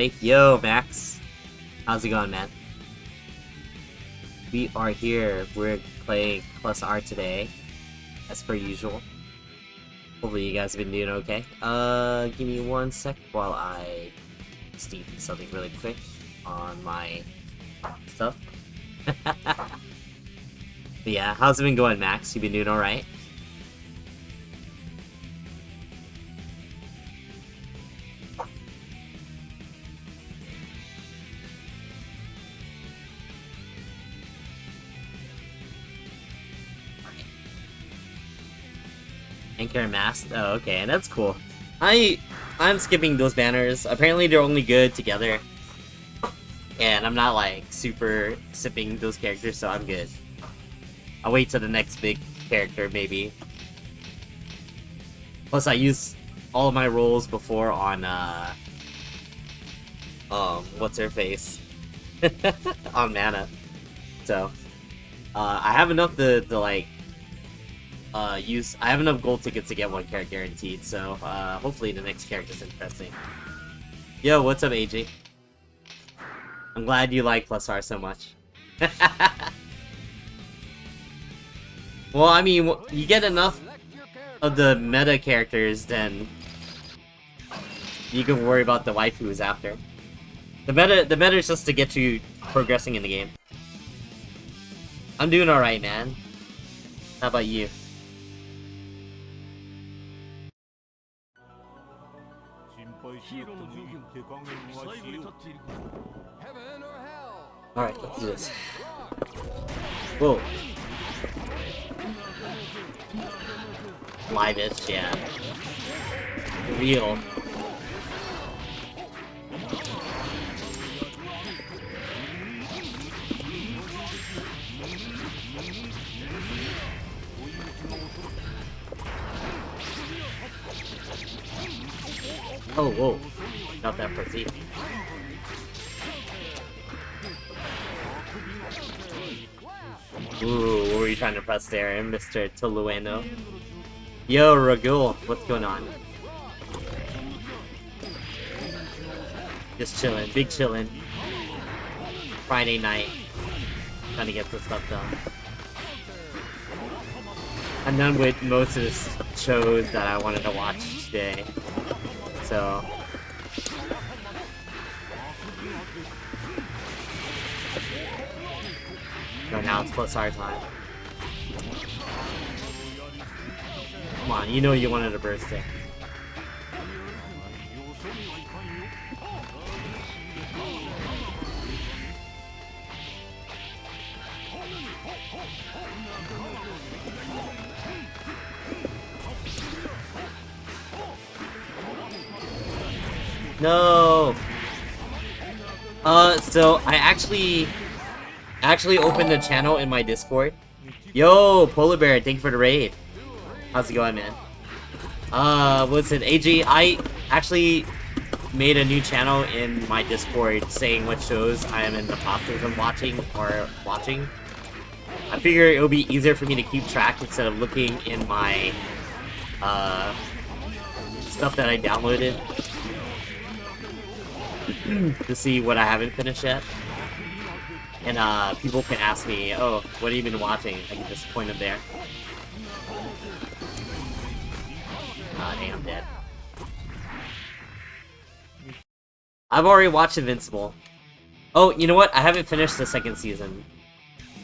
Hey, yo, Max. How's it going, man? We are here. We're playing +R today, as per usual. Hopefully you guys have been doing okay. Give me one sec while I steam something really quick on my stuff. But yeah, how's it been going, Max? You been doing alright? Anchor and Mask? Oh, okay, and that's cool. I'm skipping those banners. Apparently they're only good together. And I'm not like super sipping those characters, so I'm good. I'll wait till the next big character, maybe. Plus I use all of my rolls before on what's her face? On mana. So I have enough to like I have enough gold tickets to get one character guaranteed, so hopefully the next character's interesting. Yo, what's up, AJ? I'm glad you like +R so much. Well, I mean, you get enough of the meta characters, then you can worry about the waifus after. The meta is just to get you progressing in the game. I'm doing alright, man. How about you? Alright, let's do this. Whoa. Live-ish, yeah. Real. Oh, whoa. Not that pretty. Ooh, what were you trying to press there, Mr. Tolueno? Yo, Ragul, what's going on? Just chilling, big chilling. Friday night. Trying to get this stuff done. I'm done with most of the shows that I wanted to watch today. So... Right now it's +R time. Come on, you know you wanted a birthday. No. So I actually opened a channel in my Discord. Yo, Polar Bear, thank you for the raid. How's it going, man? What's it, AG? I actually made a new channel in my Discord saying what shows I am in the process of watching or watching. I figure it would be easier for me to keep track instead of looking in my stuff that I downloaded to see what I haven't finished yet. And people can ask me, oh, what have you been watching? I can just point them there. Ah, dang, I'm dead. I've already watched Invincible. Oh, you know what? I haven't finished the second season.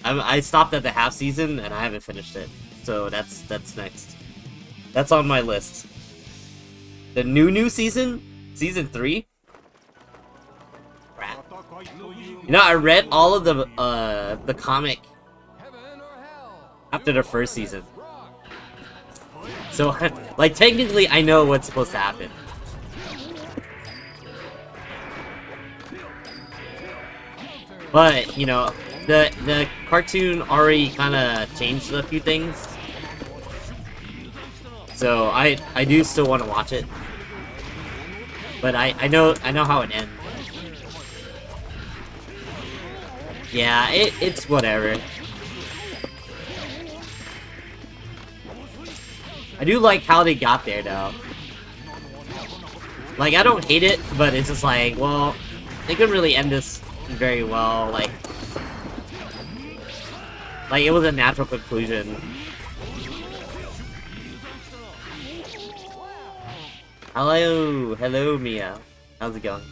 I stopped at the half season and I haven't finished it. So that's next. That's on my list. The new season? Season 3? Crap. You know, I read all of the comic after the first season. So, like, technically, I know what's supposed to happen. But, you know, the cartoon already kind of changed a few things. So, I do still want to watch it. But I know how it ends. Yeah, it's whatever. I do like how they got there, though. Like, I don't hate it, but it's just like, well, they couldn't really end this very well. Like it was a natural conclusion. Hello, Mia. How's it going?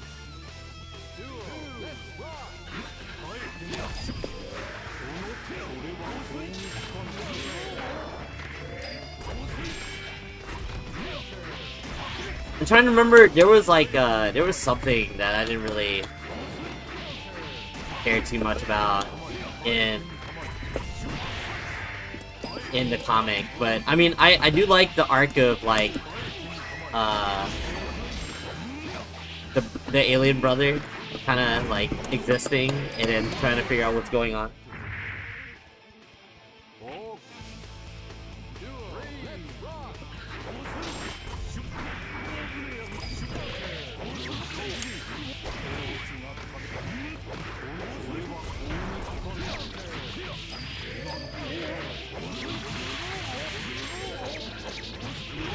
I'm trying to remember, there was like, there was something that I didn't really care too much about in the comic, but I mean, I do like the arc of like, the alien brother kind of like existing and then trying to figure out what's going on.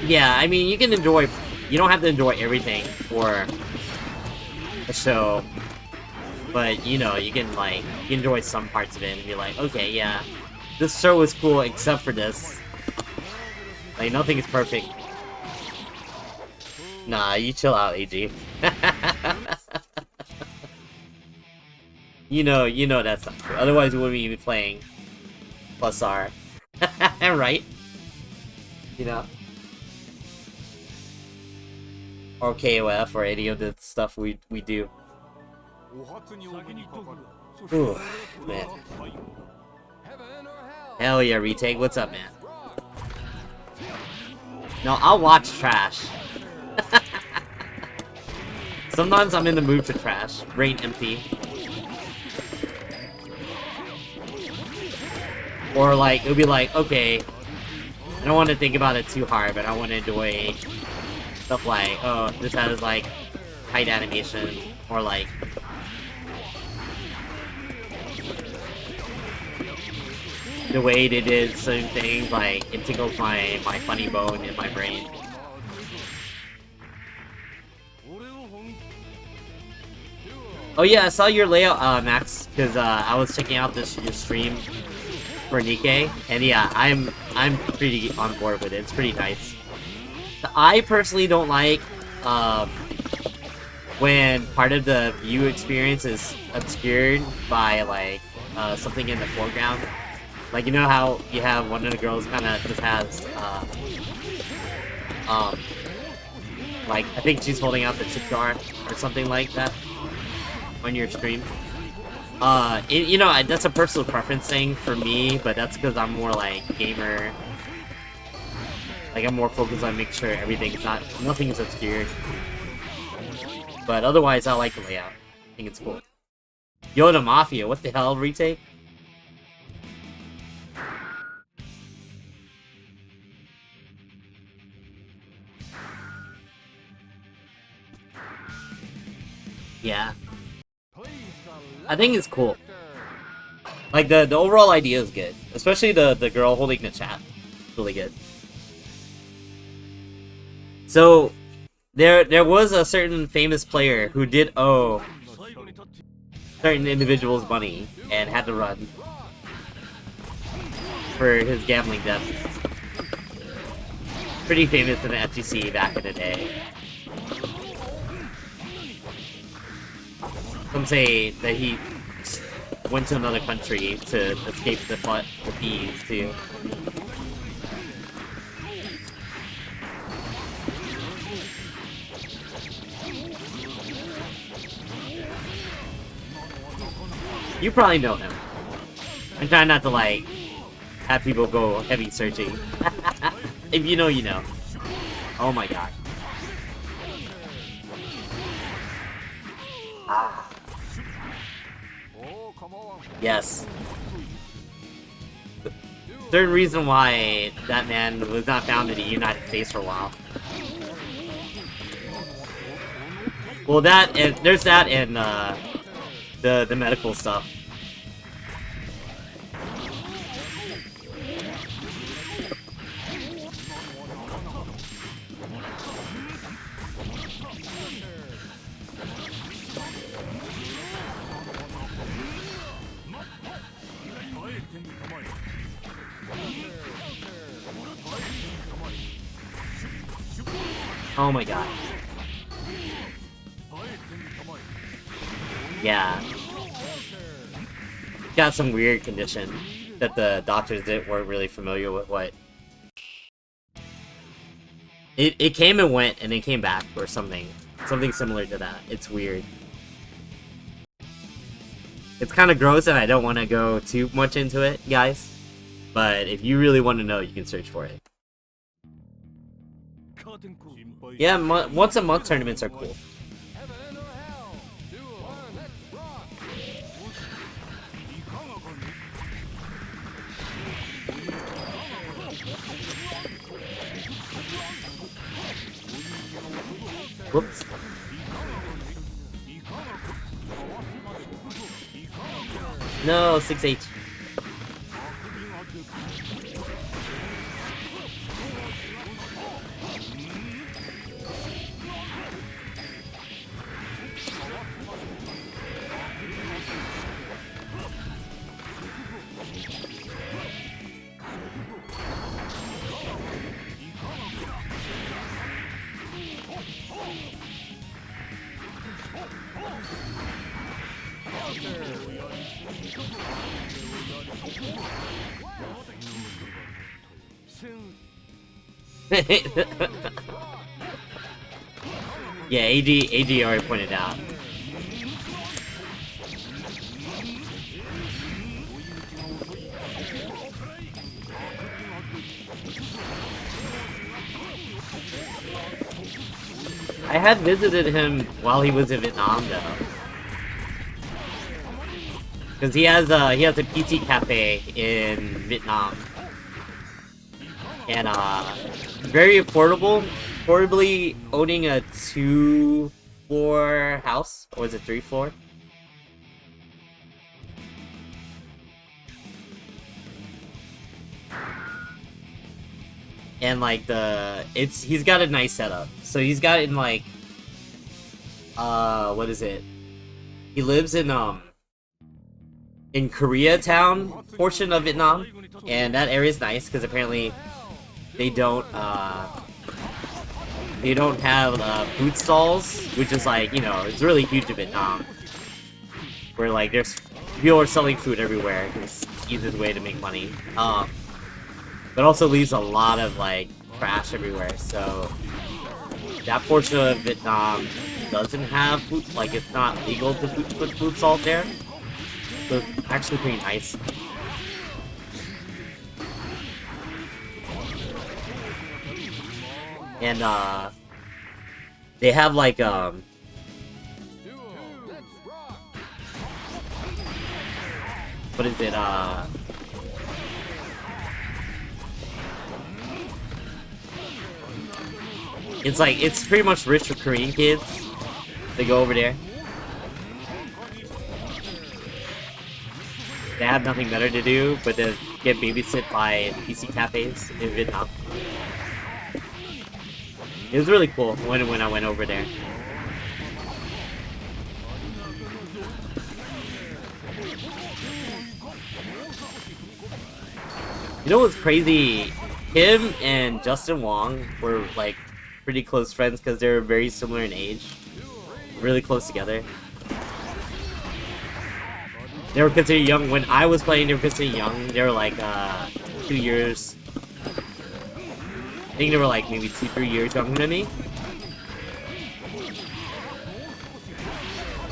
Yeah, I mean, you can enjoy... You don't have to enjoy everything for a show. But, you know, you can, like, enjoy some parts of it and be like, okay, yeah, this show was cool except for this. Like, nothing is perfect. Nah, you chill out, AG. you know that's not true. Otherwise, we wouldn't be playing +R. Right? You know? Or KOF, or any of the stuff we do. Ooh, man. Hell yeah, retake. What's up, man? No, I'll watch trash. Sometimes I'm in the mood for trash. Brain empty. Or like, it'll be like, okay, I don't want to think about it too hard, but I want to enjoy stuff like, oh, this has like tight animation, or like the way they did certain things, like it tickles my funny bone in my brain. Oh yeah, I saw your layout, Max, because I was checking out your stream for Nikkei, and yeah, I'm pretty on board with it. It's pretty nice. I personally don't like when part of the view experience is obscured by like something in the foreground. Like, you know how you have one of the girls kind of just has like, I think she's holding out the tip jar or something like that on your stream. You know, that's a personal preference thing for me, but that's because I'm more like gamer. Like, I'm more focused on making sure nothing is obscured. But otherwise, I like the layout. I think it's cool. Yoda Mafia, what the hell, retake? Yeah. I think it's cool. Like, the overall idea is good. Especially the girl holding the chat. Really good. So, there was a certain famous player who did owe certain individuals money and had to run for his gambling debts. Pretty famous in the FTC back in the day. Some say that he went to another country to escape the fees too. You probably know him. I'm trying not to, like, have people go heavy searching. If you know, you know. Oh my god. Ah. Yes. Third reason why that man was not found in the United States for a while. Well, that, and there's that in, the medical stuff. Oh my god. Yeah. Got some weird condition that the doctors weren't really familiar with what. It came and went and it came back or something. Something similar to that. It's weird. It's kind of gross and I don't want to go too much into it, guys. But if you really want to know, you can search for it. Yeah, once a month tournaments are cool. Whoops. No, 6H. Yeah, AG already pointed out. I had visited him while he was in Vietnam, though, because he has a PT cafe in Vietnam, and very affordable. Affordably owning a 2-floor house, or is it 3-floor? And like he's got a nice setup. So he's got it in like, what is it? He lives in Koreatown portion of Vietnam, and that area is nice because apparently they don't have food stalls, which is like, you know, it's really huge in Vietnam, where like there's people are selling food everywhere. It's the easiest way to make money. But also leaves a lot of like trash everywhere. So that portion of Vietnam doesn't have food, like it's not legal to put food salt there. So it's actually pretty nice. And they have like what is it, it's pretty much rich for Korean kids. They go over there. They have nothing better to do but to get babysit by PC cafes in Vietnam. It was really cool when I went over there. You know what's crazy? Him and Justin Wong were like pretty close friends because they're very similar in age. Really close together. They were considered young. When I was playing, they were considered young. They were like 2 years. I think they were like maybe 2-3 years younger than me.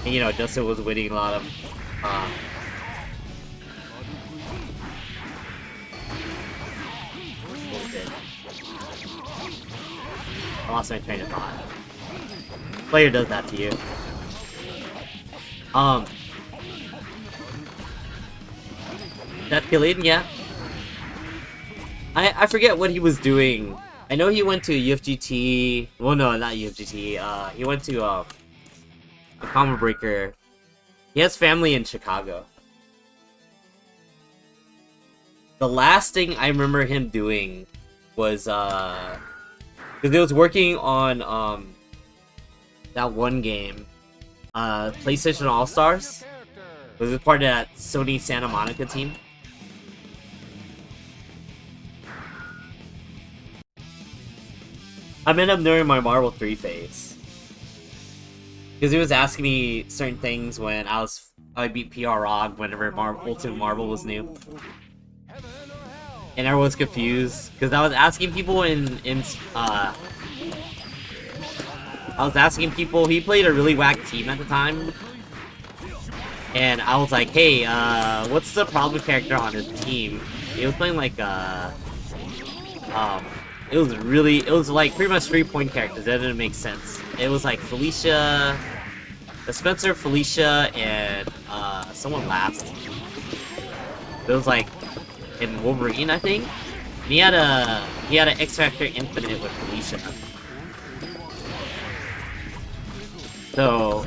And you know, Justin was winning a lot of what was it? I lost my train of thought. Player does that to you. That Killian, yeah. I forget what he was doing. I know he went to UFGT. Well, no, not UFGT. He went to a Combo Breaker. He has family in Chicago. The last thing I remember him doing was because he was working on that one game, PlayStation All Stars. It was part of that Sony Santa Monica team. I met him during my Marvel 3 phase. Because he was asking me certain things when I beat PR ROG whenever Ultimate Marvel was new. And everyone's confused. Because I was asking people he played a really whack team at the time. And I was like, hey, what's the problem character on his team? He was playing like, it was like pretty much 3-point characters. That didn't make sense. It was like Felicia, Spencer, Felicia, and someone last. It was like in Wolverine, I think. And he had an X Factor Infinite with Felicia. So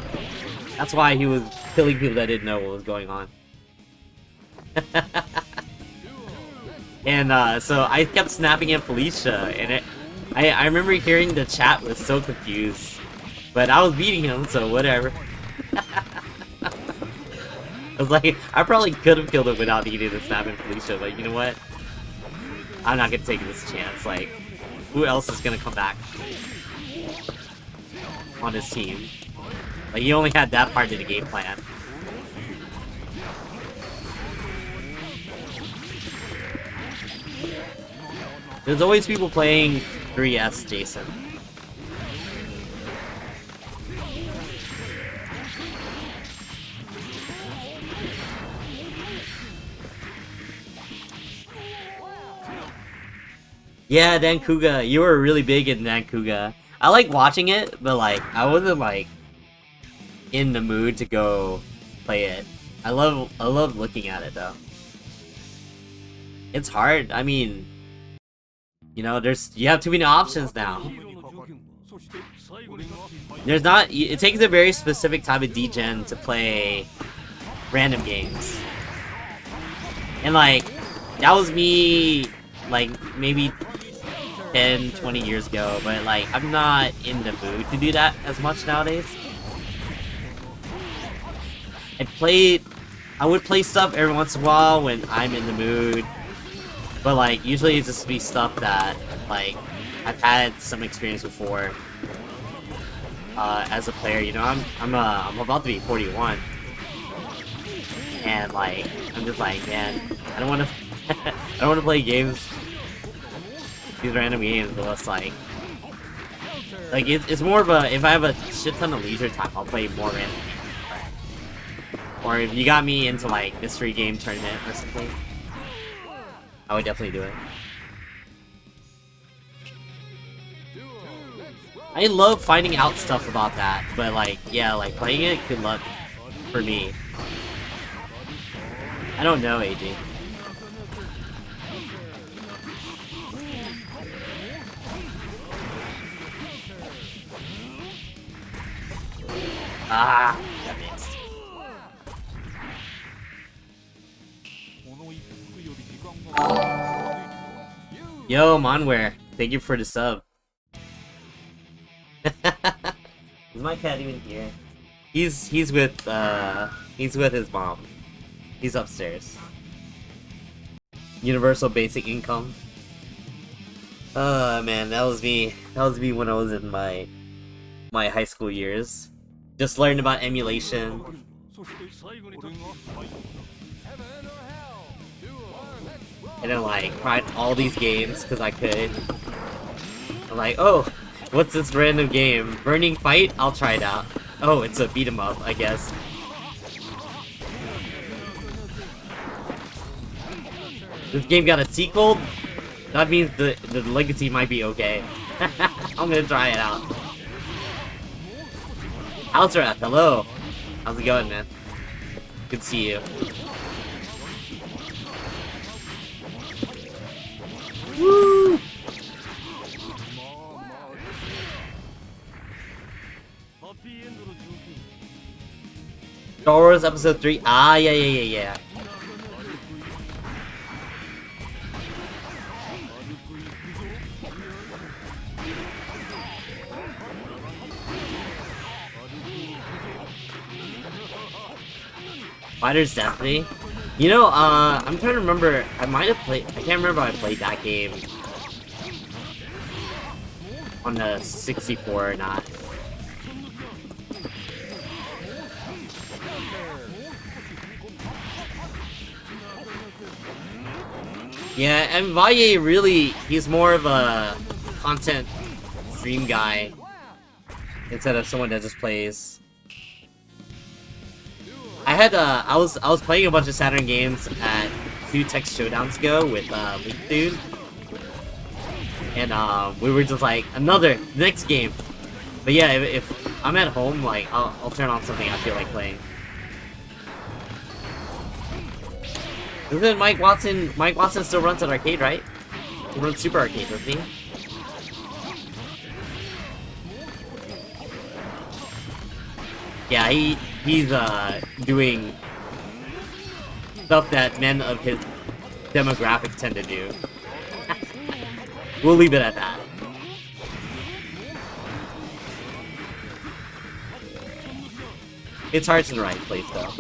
that's why he was killing people that didn't know what was going on. And so I kept snapping at Felicia, and I remember hearing the chat was so confused. But I was beating him, so whatever. I was like, I probably could have killed him without needing to snap at Felicia, but you know what? I'm not gonna take this chance. Like, who else is gonna come back on his team? Like, he only had that part of the game plan. There's always people playing 3S Jason. Yeah, Dan Kuga. You were really big in Dan Kuga. I like watching it, but like, I wasn't like in the mood to go play it. I love looking at it though. It's hard. I mean, you know, you have too many options now. It takes a very specific type of degen to play random games. And like, that was me like maybe 10, 20 years ago, but like, I'm not in the mood to do that as much nowadays. I would play stuff every once in a while when I'm in the mood, but like, usually it's just be stuff that like I've had some experience before as a player. You know, I'm about to be 41, and like, I'm just like, man, I don't want to play games, these random games, but it's like it's more of a, if I have a shit ton of leisure time, I'll play more random games. Or if you got me into like mystery game tournament or something, I would definitely do it. I love finding out stuff about that, but like, yeah, like playing it, good luck for me. I don't know, AG. Ah, that missed. Yo, Monware, thank you for the sub. Is my cat even here? He's with his mom. He's upstairs. Universal basic income. Man, that was me. That was me when I was in my high school years. Just learned about emulation. And then like tried all these games because I could. I'm like, oh, what's this random game? Burning Fight? I'll try it out. Oh, it's a beat 'em up, I guess. This game got a sequel? That means the legacy might be okay. I'm gonna try it out. Alzrath, hello. How's it going, man? Good to see you. Woo! Star Wars Episode 3. Ah, yeah. Fighter's Destiny? You know, I'm trying to remember, I can't remember if I played that game. on the 64 or not. Yeah, and Valle really, he's more of a content stream guy instead of someone that just plays. I was playing a bunch of Saturn games at 2 Text Showdowns ago with Leak Dude. And we were just like, next game. But yeah, if I'm at home, like, I'll turn on something I feel like playing. Isn't Mike Watson still runs an arcade, right? He runs Super Arcade, doesn't he? Yeah, he's doing stuff that men of his demographic tend to do. We'll leave it at that. It's hard to the right place though.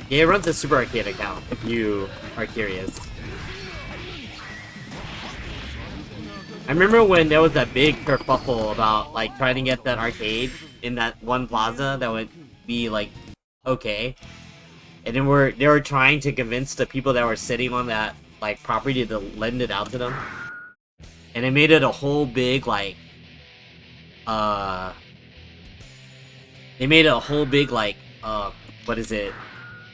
Yeah, it runs a Super Arcade account, if you are curious. I remember when there was that big kerfuffle about, like, trying to get that arcade in that one plaza that would be, like, okay. And then they were trying to convince the people that were sitting on that, like, property to lend it out to them. And it made it a whole big, like, they made a whole big, like, what is it?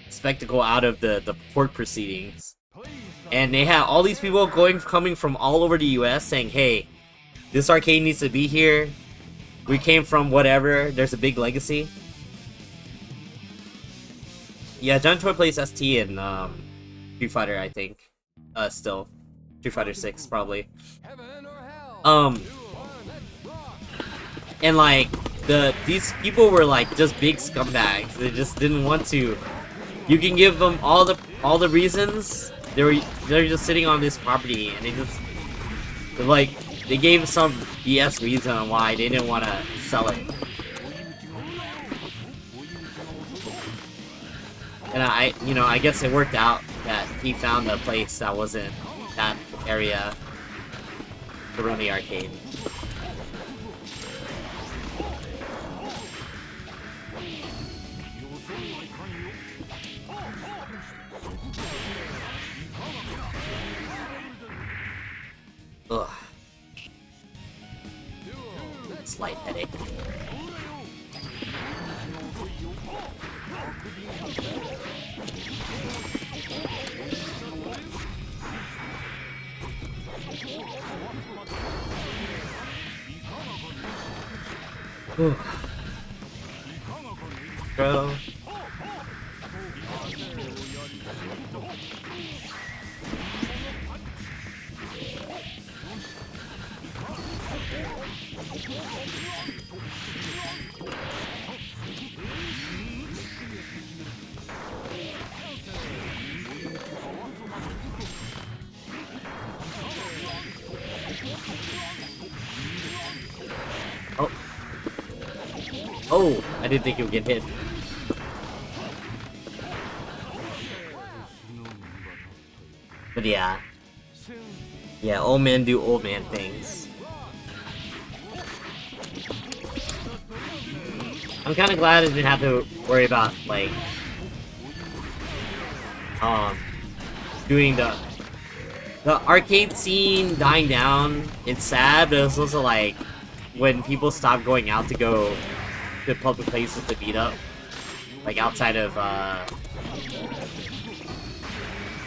Spectacle out of the court proceedings. And they had all these people coming from all over the US saying, hey, this arcade needs to be here. We came from whatever. There's a big legacy. Yeah, John Choi plays ST in Street Fighter, I think. Still. Street Fighter 6, probably. And like, these people were like just big scumbags. They just didn't want to. You can give them all the reasons. They're just sitting on this property, and they gave some BS reason on why they didn't want to sell it. And I guess it worked out that he found a place that wasn't that area to run the arcade. Ugh. Slight headache. Bro. Oh, I didn't think he would get hit. But yeah. Yeah, old men do old man things. I'm kinda glad I didn't have to worry about, like, doing the arcade scene dying down. It's sad, but it's also like, when people stop going out to go to public places to beat up, like outside of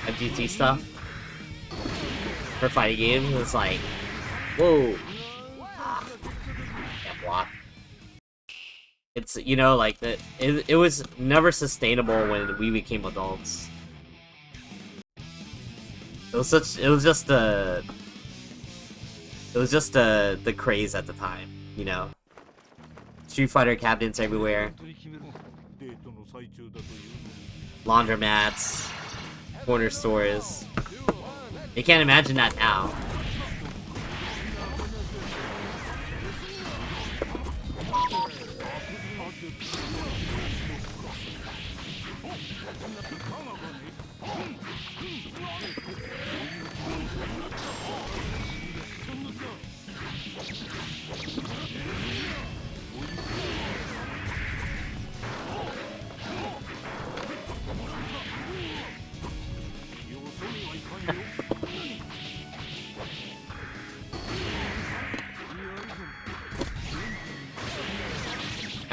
FGT stuff for fighting games, it's like, whoa, can't block. It's, you know, like it was never sustainable when we became adults. It was just the craze at the time, you know. Street Fighter cabinets everywhere. Laundromats. Corner stores. You can't imagine that now.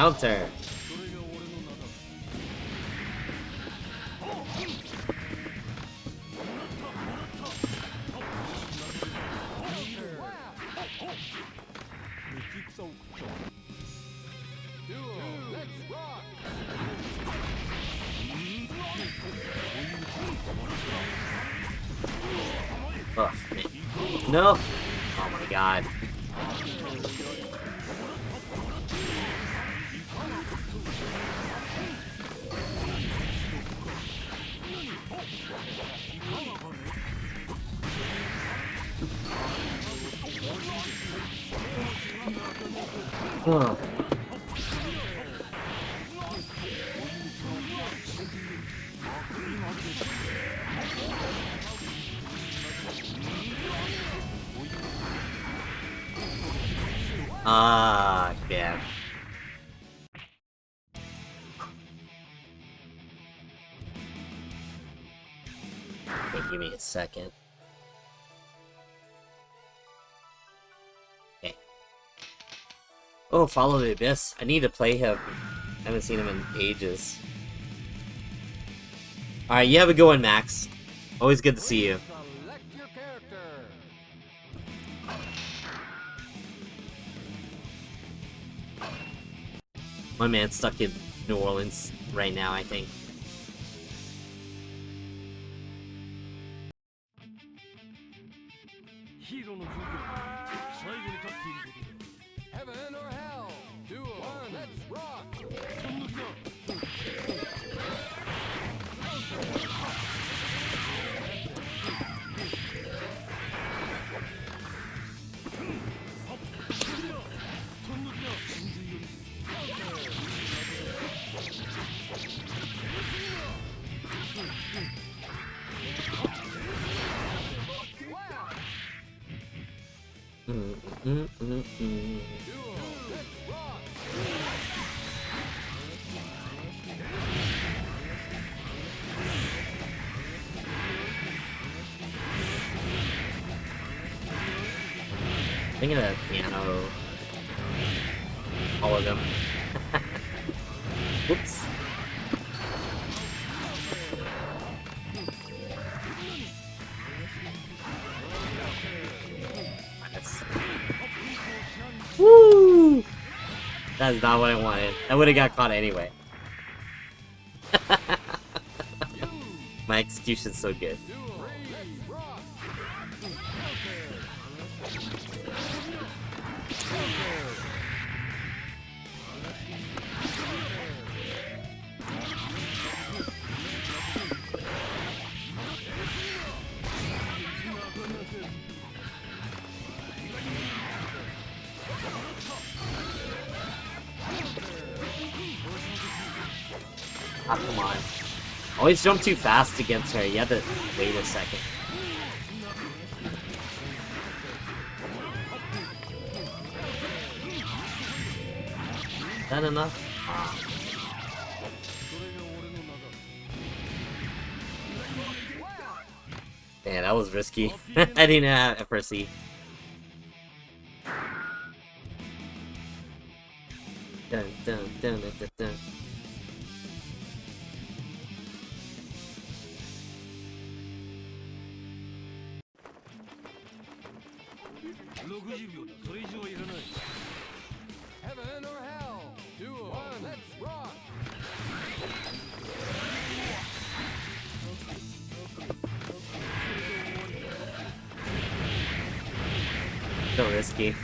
Counter. Oh, man. No! Oh my god. Oh. Ah, damn. Okay, give me a second. Okay. Oh, Follow the Abyss. I need to play him. I haven't seen him in ages. Alright, you have a good one, Max. Always good to see you. My man's stuck in New Orleans right now, I think. Heaven or hell? Duo, let's rock! Thinking of that piano. All of them. Whoops. Nice. Woo! That's not what I wanted. I would have got caught anyway. My execution's so good. Ah, come on. Always jump too fast against her. You have to wait a second. Is that enough? Ah. Man, that was risky. I didn't have FRC. Dun, dun, dun, dun, dun, dun. Heaven or hell? Duo, let's rock! So risky.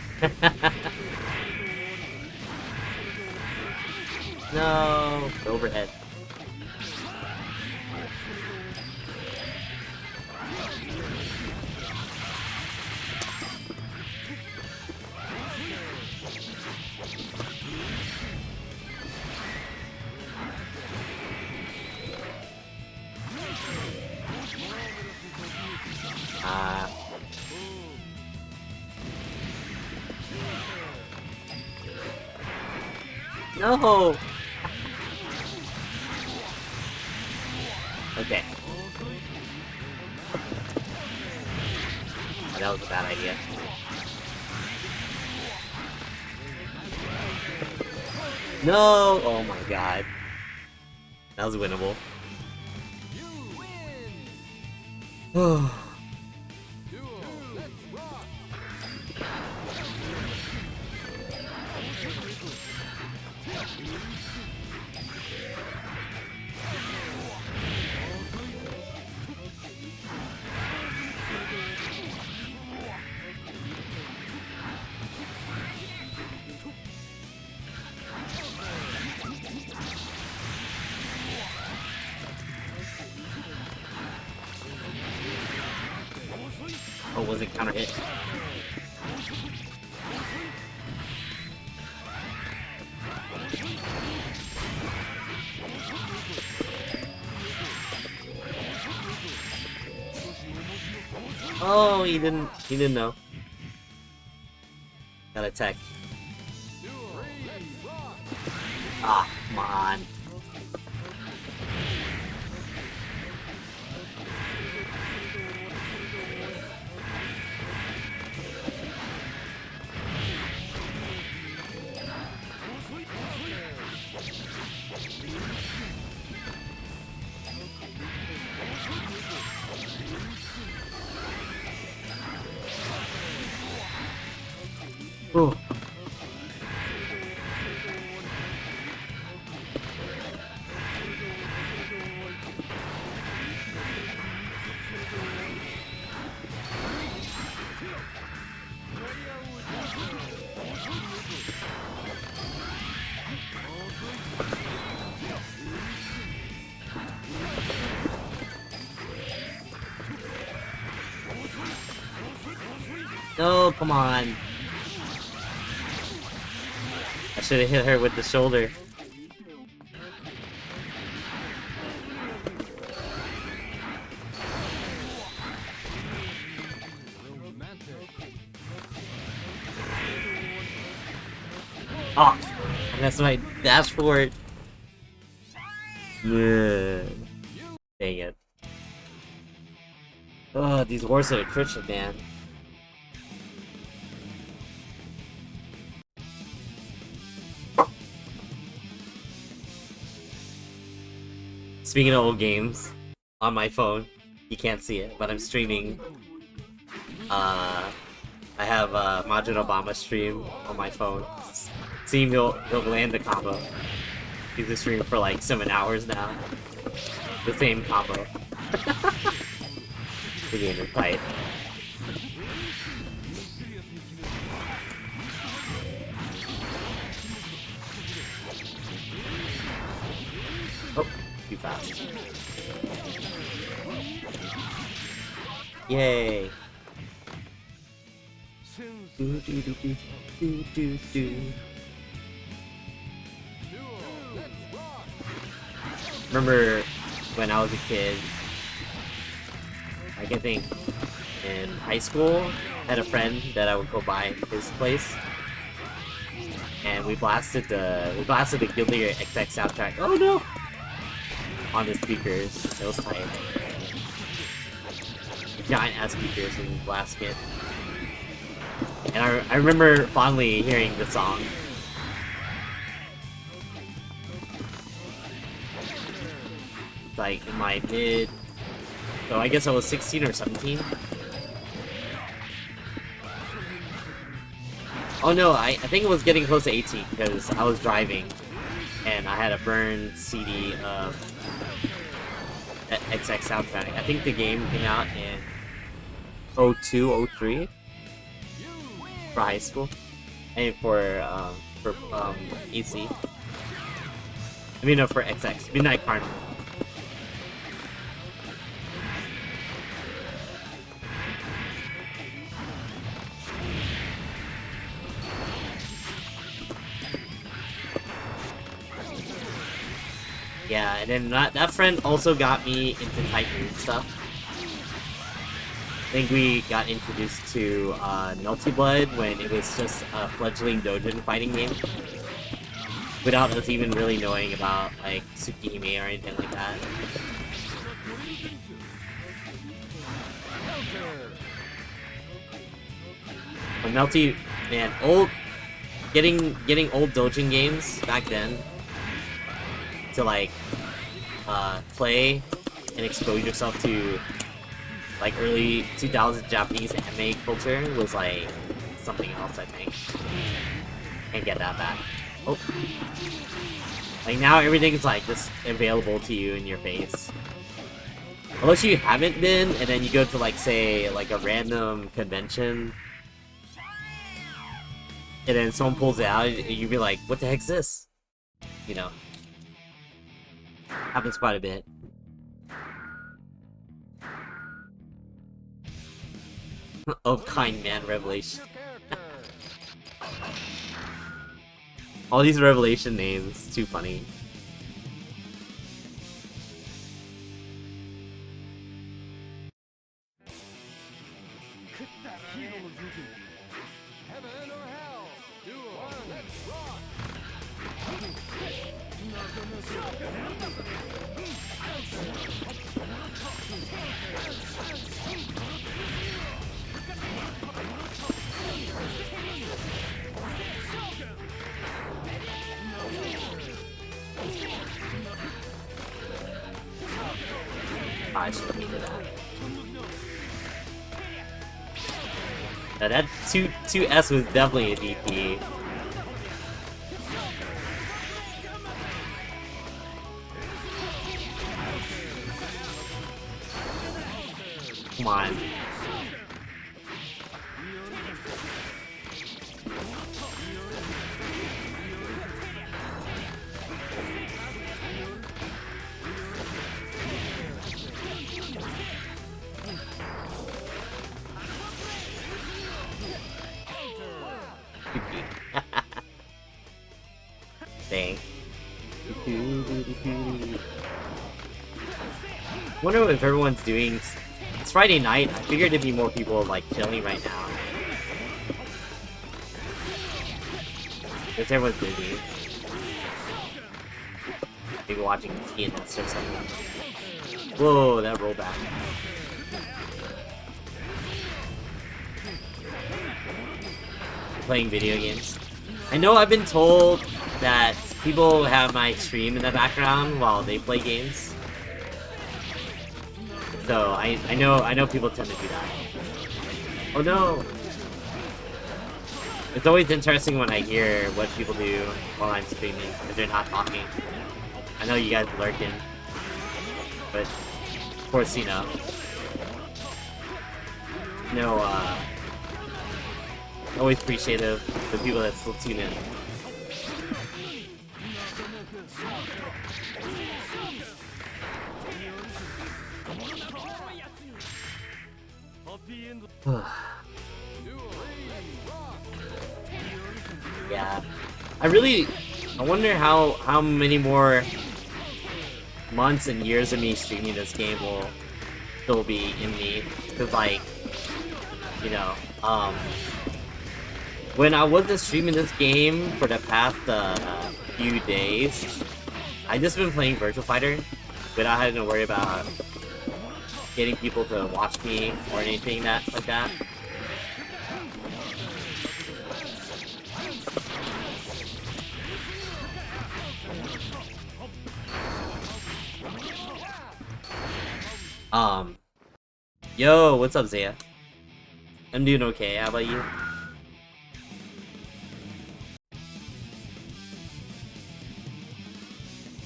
No, overhead. No! Okay. Oh, that was a bad idea. No! Oh my god. That was winnable. Oh, was it counter hit? Oh, he didn't know. Got a tech. Ah, come on. Ooh. No, come on. I should have hit her with the shoulder. Oh, that's my dashboard. Dang it. Oh, these wars are attrition, man. Speaking of old games, on my phone, you can't see it, but I'm streaming. I have Majin Obama stream on my phone. Seeing he'll land the combo. He's been streaming for like 7 hours now. The same combo. The game is tight. Oh, too fast. Yay! Do do do do do do do. Remember when I was a kid, I can think in high school, I had a friend that I would go by his place, and we blasted the Guilty Gear XX soundtrack. Oh no! On the speakers, it was tight. Giant ass speakers when we blast it. And I remember fondly hearing the song. Like in my mid, so I guess I was 16 or 17. Oh no, I think it was getting close to 18 because I was driving and I had a burned CD of XX soundtrack. I think the game came out in 02, 03 for high school and for AC. I mean, no, for XX, Midnight Carnival. Yeah, and then that friend also got me into Type Moon stuff. I think we got introduced to Melty Blood when it was just a fledgling doujin fighting game. without us even really knowing about like Tsukihime or anything like that. But Melty, man, getting old Dojin games back then to like play and expose yourself to like early 2000s Japanese anime culture was like something else, I think. Can't get that back. Oh. Like now everything's like just available to you in your face. Unless you haven't been, and then you go to like say like a random convention, and then someone pulls it out, and you'd be like, "What the heck's this?" You know, happens quite a bit. Of kind man revelation. All these revelation names, too funny. I should have needed that. Now that 2S was definitely a DP. Come on. Dang. Wonder if everyone's doing. It's Friday night. I figured there'd be more people like chilling right now. Guess everyone's busy. Maybe watching TNS or something. Whoa, that rollback. Playing video games. I know I've been told that people have my stream in the background while they play games. So I know people tend to do that. Oh no! It's always interesting when I hear what people do while I'm streaming if they're not talking. I know you guys lurking, but of course you know. Always appreciative of the people that still tune in. Yeah, I wonder how many more months and years of me streaming this game will still be in me. Cause like, you know, when I wasn't streaming this game for the past few days, I just been playing Virtua Fighter without having to worry about getting people to watch me or anything like that. Yo, what's up, Zaya? I'm doing okay. How about you?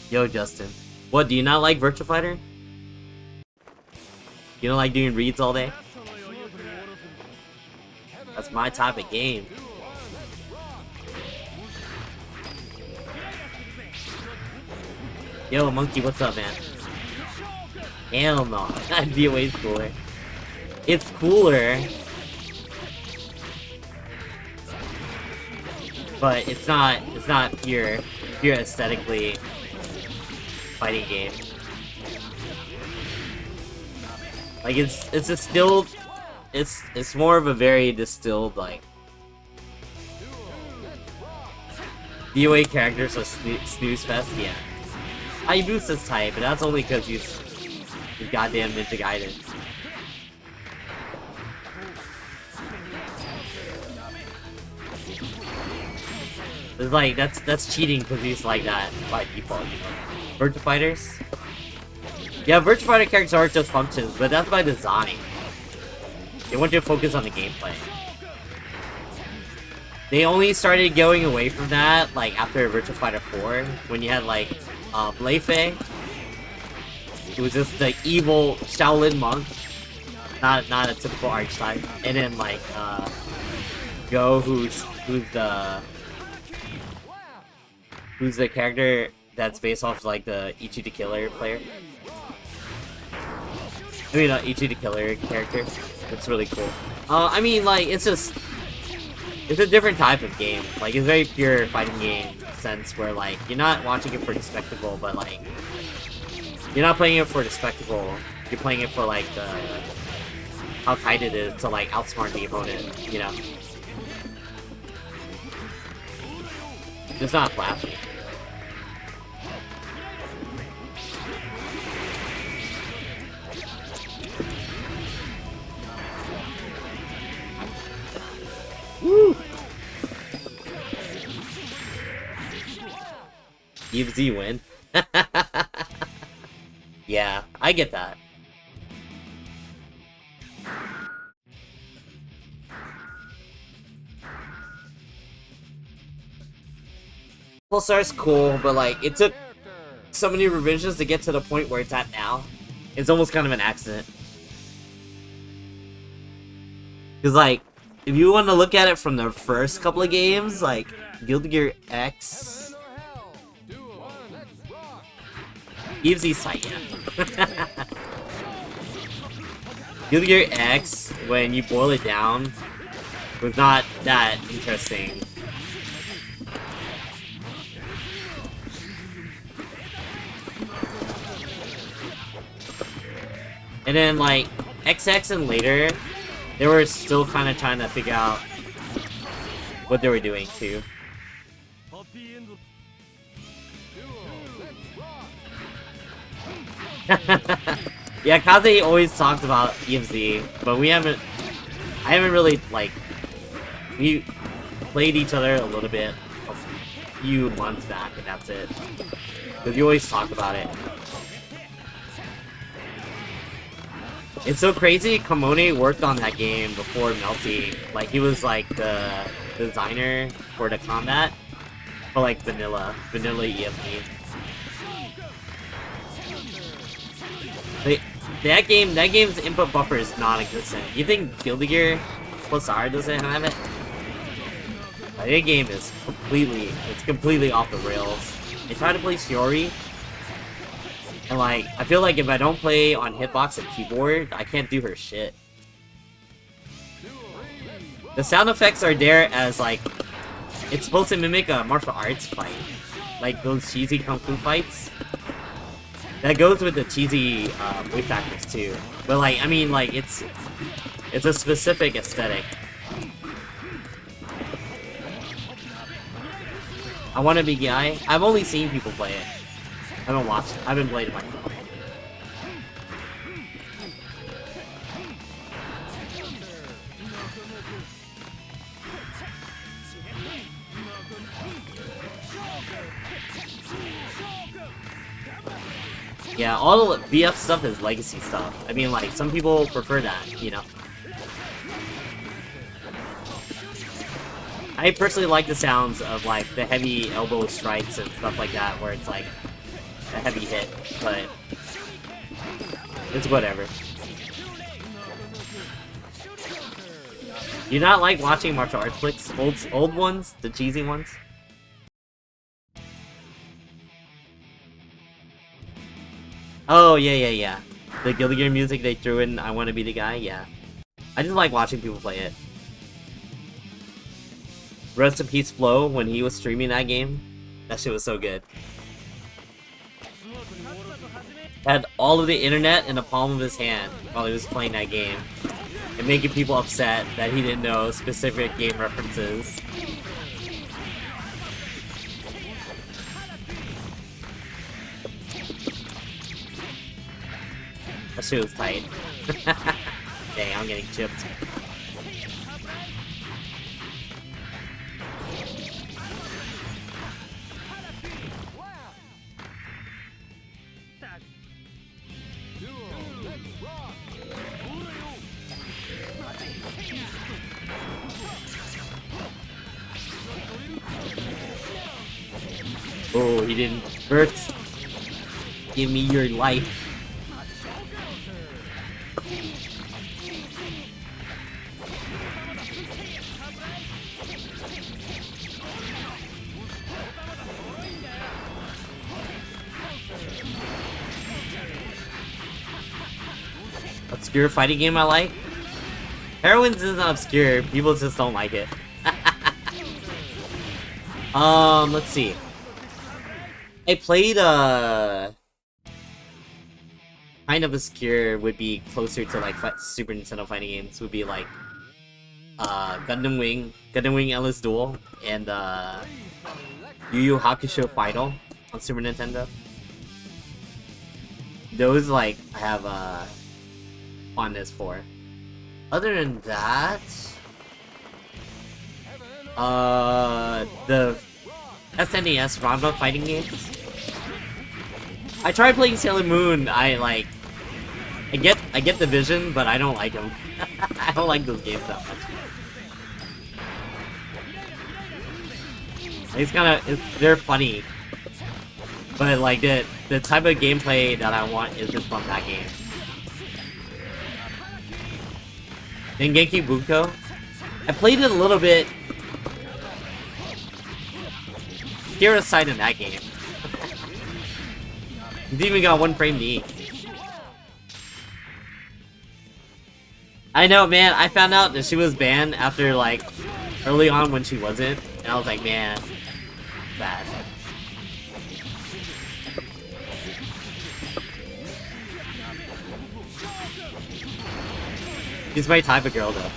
Yo, Justin. What, do you not like Virtua Fighter? You don't like doing reads all day? That's my type of game. Yo, Monkey, what's up, man? Hell no. That'd be way cooler. It's cooler. But it's not pure aesthetically fighting game. Like it's distilled. It's more of a very distilled like DOA characters are snooze fest, yeah. I boost this type, but that's only because he's goddamn Ninja Gaiden. It's like that's cheating because he's like that by default, you know. Virtua Fighters? Yeah, Virtua Fighter characters aren't just functions, but that's by design. They want you to focus on the gameplay. They only started going away from that like after Virtua Fighter 4, when you had like Leifei. It was just the evil Shaolin monk, not a typical archetype. And then like Go, who's the character that's based off like the Ichi the Killer player. I mean, Ichi the Killer character. It's really cool. I mean, like it's a different type of game. Like it's a very pure fighting game sense where like you're not watching it for the spectacle, but like you're not playing it for the spectacle. You're playing it for like the how tight it is to like outsmart the opponent. You know, it's not flashy. Woo! EFZ win. Yeah, I get that. +R's cool, but like it took so many revisions to get to the point where it's at now. It's almost kind of an accident. Cause like, if you want to look at it from the first couple of games, like Guilty Gear X, EFZ's tight, yeah. Guilty Gear X, when you boil it down, was not that interesting. And then like XX and later, they were still kind of trying to figure out what they were doing too. Yeah, Kaze always talks about EFZ, but I haven't really like, we played each other a little bit a few months back and that's it. Because you always talk about it. It's so crazy, Kamone worked on that game before Melty. Like, he was like the designer for the combat for like vanilla EFZ. That game's input buffer is non-existent. You think Guilty Gear +R doesn't have it? Like, that game is completely off the rails. I tried to play Shiori, and like, I feel like if I don't play on hitbox and keyboard, I can't do her shit. The sound effects are there as like, it's supposed to mimic a martial arts fight. Like those cheesy kung fu fights. That goes with the cheesy weight factors too. But like, I mean like, it's a specific aesthetic. I want to be guy. I've only seen people play it. I haven't watched it. I haven't played it myself. Yeah, all the VF stuff is legacy stuff. I mean, like, some people prefer that, you know? I personally like the sounds of, like, the heavy elbow strikes and stuff like that, where it's, like, a heavy hit, but it's whatever. You not like watching martial arts flicks? Old ones? The cheesy ones? Oh, yeah. The Guilty Gear music they threw in I Wanna Be the Guy? Yeah. I just like watching people play it. Rest in peace Flo, when he was streaming that game. That shit was so good. Had all of the internet in the palm of his hand while he was playing that game. And making people upset that he didn't know specific game references. That shit was tight. Dang, I'm getting chipped. Oh, he didn't. Burst. Give me your life. Obscure fighting game I like? Heroines isn't obscure, people just don't like it. Let's see. I played, kind of obscure would be closer to, like, Super Nintendo fighting games, would be, like, Gundam Wing Endless Duel, and, Yu Yu Hakusho Final on Super Nintendo. Those, like, I have, fondness for. Other than that, the SNES Ranma fighting games. I tried playing Sailor Moon. I get the vision, but I don't like them. I don't like those games that much. They're funny, but like the type of gameplay that I want is just from that game. Then Genki Bunko. I played it a little bit. Kira's side in that game. He's even got 1 frame knee. I know, man. I found out that she was banned after, like, early on when she wasn't. And I was like, man, bad. She's my type of girl, though.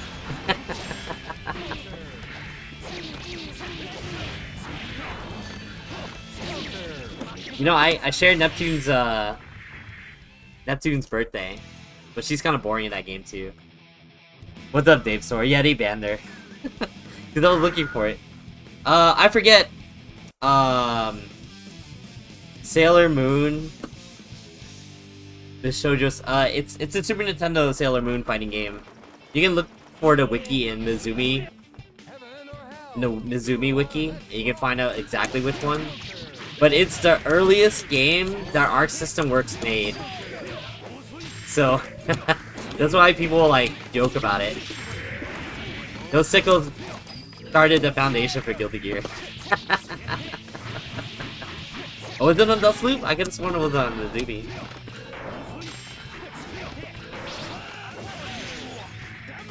You know, I shared Neptune's birthday, but she's kind of boring in that game too. What's up, Dave Sore? Yeah, they banned her because I was looking for it. I forget. Sailor Moon. The shoujo's it's a Super Nintendo Sailor Moon fighting game. You can look for the wiki in Mizumi. No, Mizumi wiki, and you can find out exactly which one. But it's the earliest game that Arc System Works made. So that's why people like joke about it. Those sickles started the foundation for Guilty Gear. Oh, was it on Dustloop? I could have sworn it was on Mizumi.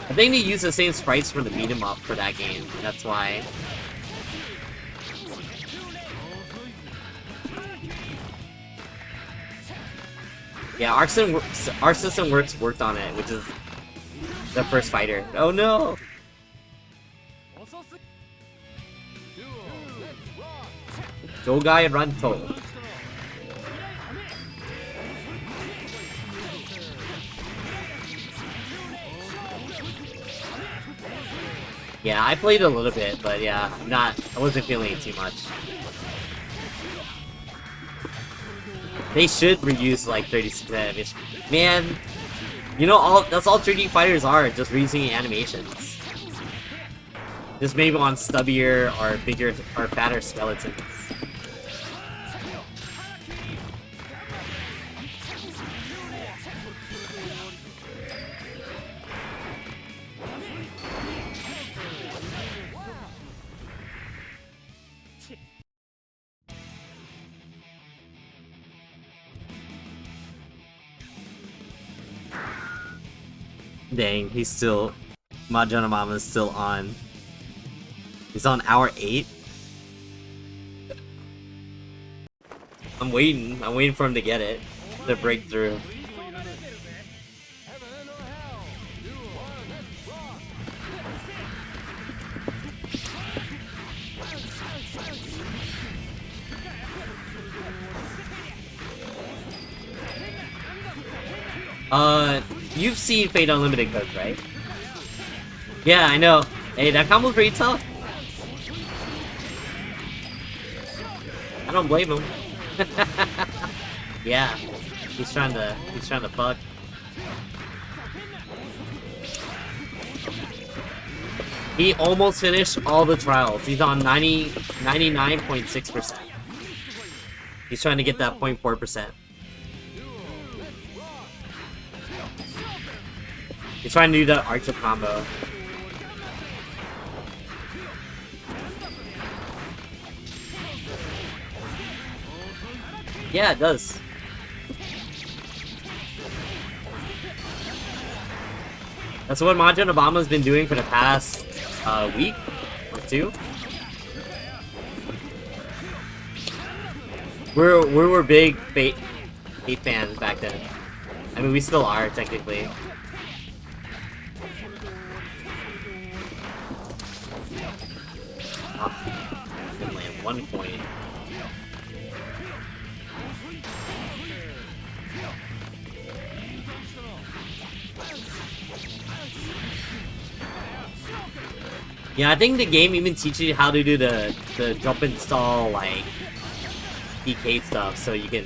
I think they used the same sprites for the beat 'em up for that game. That's why. Yeah, Arc System Works worked on it, which is the first fighter. Oh no! Dogai Ranto. Yeah, I played a little bit, but yeah, I wasn't feeling it too much. They should reuse like 36 animations. Man, you know, that's all 3D fighters are, just reusing animations. Just maybe on stubbier or bigger or fatter skeletons. Dang, he's still... Mahjong Mama's still on. He's on hour 8? I'm waiting for him to get it. To break through. You've seen Fate Unlimited codes, right? Yeah, I know. Hey, that combo's pretty tough. I don't blame him. Yeah, he's trying to fuck. He almost finished all the trials. He's on 99.6%. He's trying to get that 0.4%. He's trying to do that Archer combo. Yeah, it does. That's what Majin Obama's been doing for the past week or two. We were big Fate fans back then. I mean, we still are technically. Oh, didn't land 1 point. Yeah, I think the game even teaches you how to do the jump and stall, like, DK stuff, so you can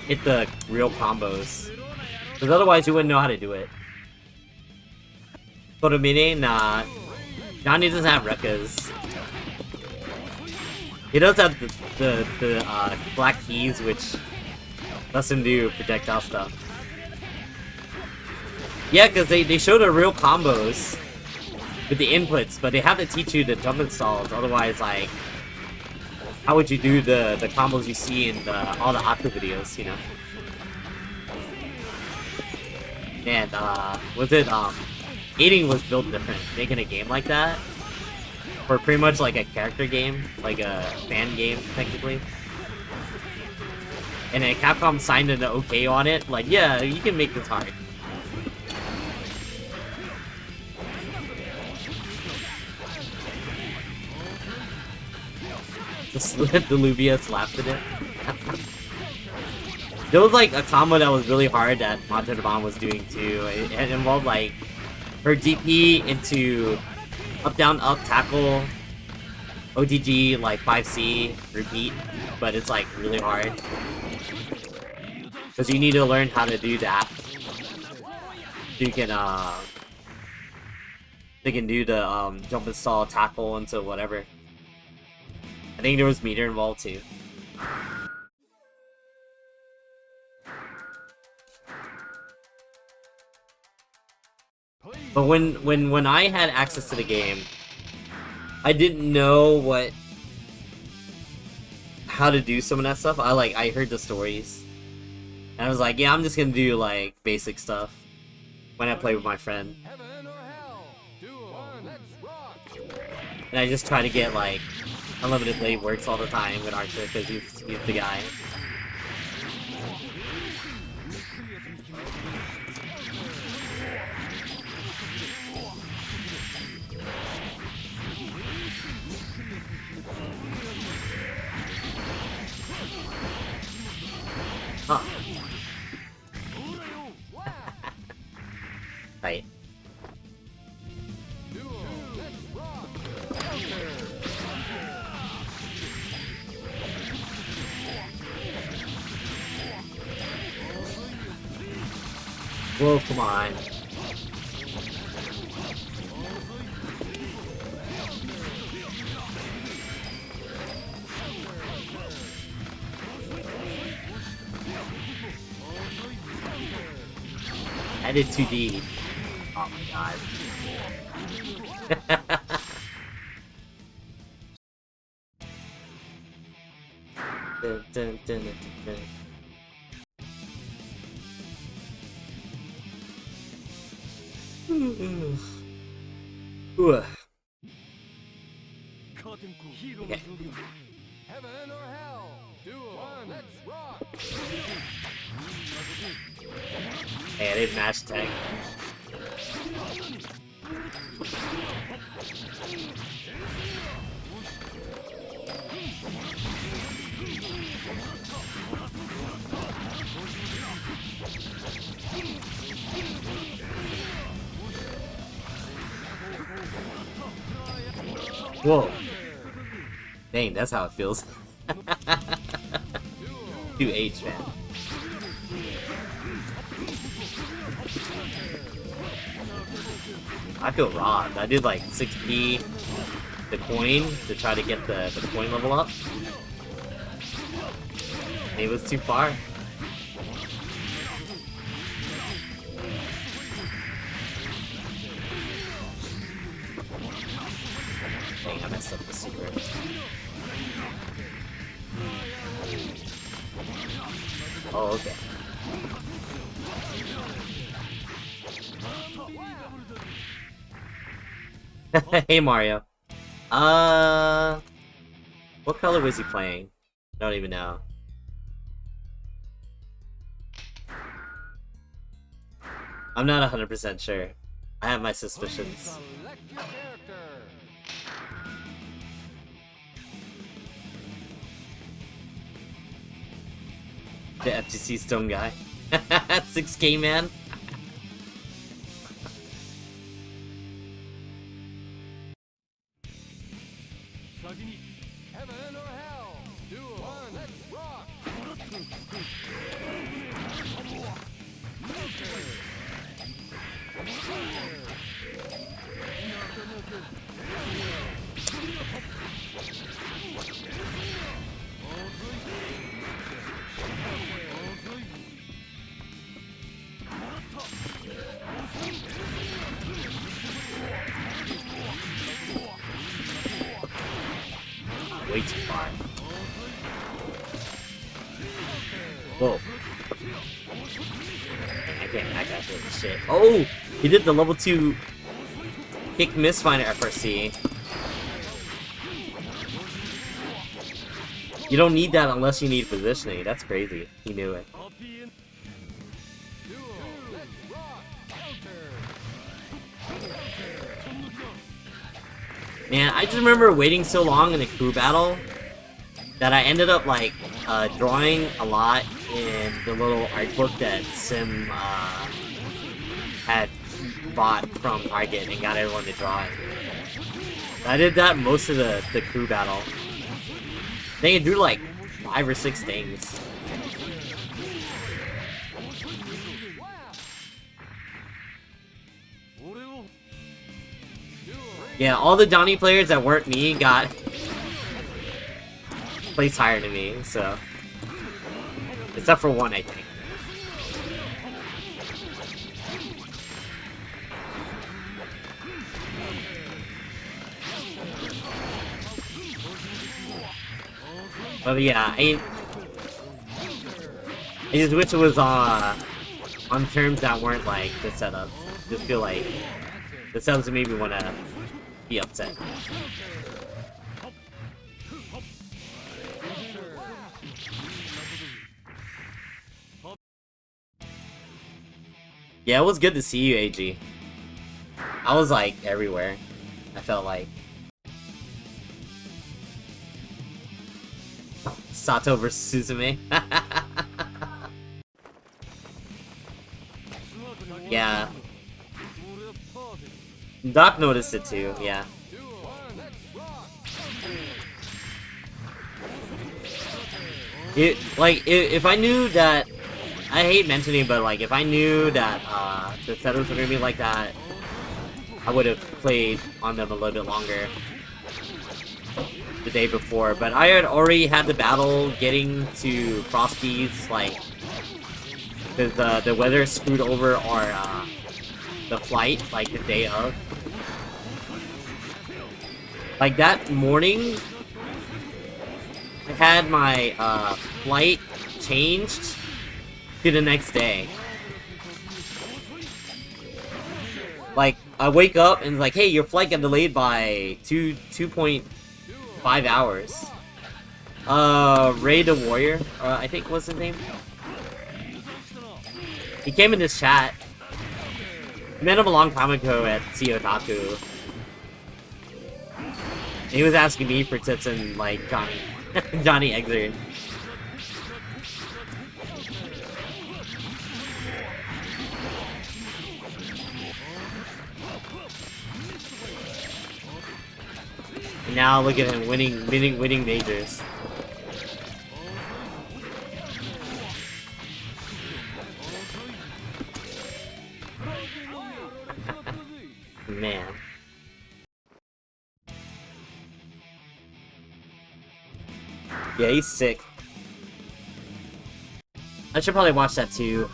hit the real combos. Because otherwise you wouldn't know how to do it. Kodomine, nah. Johnny doesn't have Rekkas. He does have the black keys, which lets him do projectile stuff. Yeah, because they show the real combos with the inputs, but they have to teach you the jump installs. Otherwise, like, how would you do the combos you see in all the Aku videos, you know? And was it Aiding was built different, making a game like that for pretty much like a character game, like a fan game technically. And then Capcom signed an okay on it, like, yeah, you can make this hard. The Luvia slapped at it. There was like a combo that was really hard that Majin Bomb was doing too. It involved like her DP into up down up tackle OTG like 5C repeat, but it's like really hard because you need to learn how to do that. You can they can do the jump and stall tackle into whatever. I think there was meter involved too. But when I had access to the game, I didn't know how to do some of that stuff. I heard the stories. And I was like, yeah, I'm just gonna do like basic stuff when I play with my friend. And I just try to get like Unlimited Blade works all the time with Archer because he's the guy. Huh. Right. Whoa, come on. I did 2D. Oh my god. Dun, dun, dun, dun, dun. Ooh. Okay. Heaven or hell? Duo, let's rock! Hey, I did match tag. Whoa. Dang, that's how it feels. 2H, man. I feel robbed. I did like 6p the coin to try to get the coin level up. It was too far. Dang, I messed up the secret. Oh, okay. Hey, Mario. What color was he playing? I don't even know. I'm not 100% sure. I have my suspicions. The FTC Stone guy. 6K man. Heaven or hell? Duel. One. Let's rock. Way too far. Whoa. I can't back after this shit. Oh! He did the level 2 kick miss find at FRC. You don't need that unless you need positioning. That's crazy. He knew it. Man, I just remember waiting so long in the crew battle that I ended up like drawing a lot in the little art book that Sim had bought from Target and got everyone to draw it. I did that most of the crew battle. I think I drew like 5 or 6 things. Yeah, all the Johnny players that weren't me got placed higher than me, so. Except for one, I think. But yeah, I just wish it was on terms that weren't like the setup. Just feel like the setups made me want to be upset. Yeah, it was good to see you, AG. I was like everywhere. I felt like Sato versus Suzume. Yeah. Doc noticed it too, yeah. If I knew that, I hate mentioning, but like if I knew that the setups were gonna be like that, I would have played on them a little bit longer the day before. But I had already had the battle getting to Frosty's, like, because the weather screwed over our the flight, like the day of. Like that morning, I had my flight changed to the next day. Like, I wake up and it's like, hey, your flight got delayed by 2.5 hours. Ray the Warrior, I think was his name. He came in this chat. I met him a long time ago at Otaku. He was asking me for tips and like Johnny Exer. now look at him winning majors. Man. Yeah, he's sick. I should probably watch that too.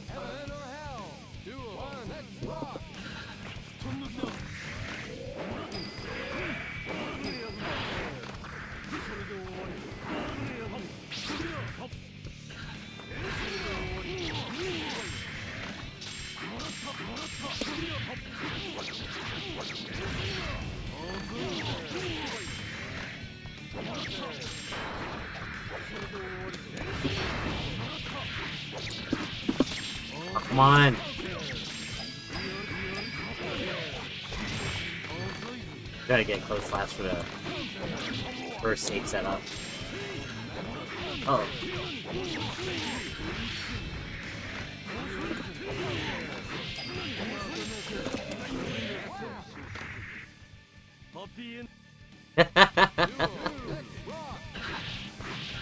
Heaven or hell. Duel. One. Let's rock. Oh, come on. Gotta get close flash for the first safe setup. Oh.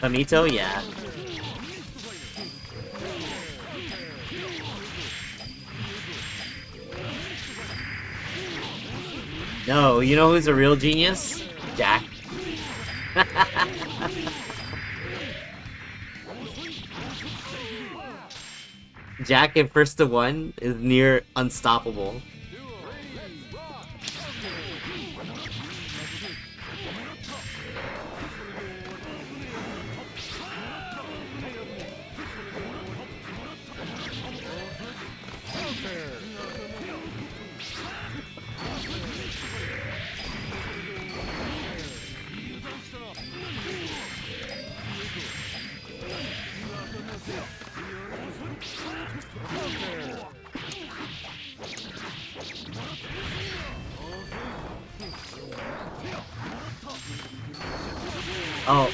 Kamito, yeah. No, you know who's a real genius? Jack. Jack in first to one is near unstoppable. Oh.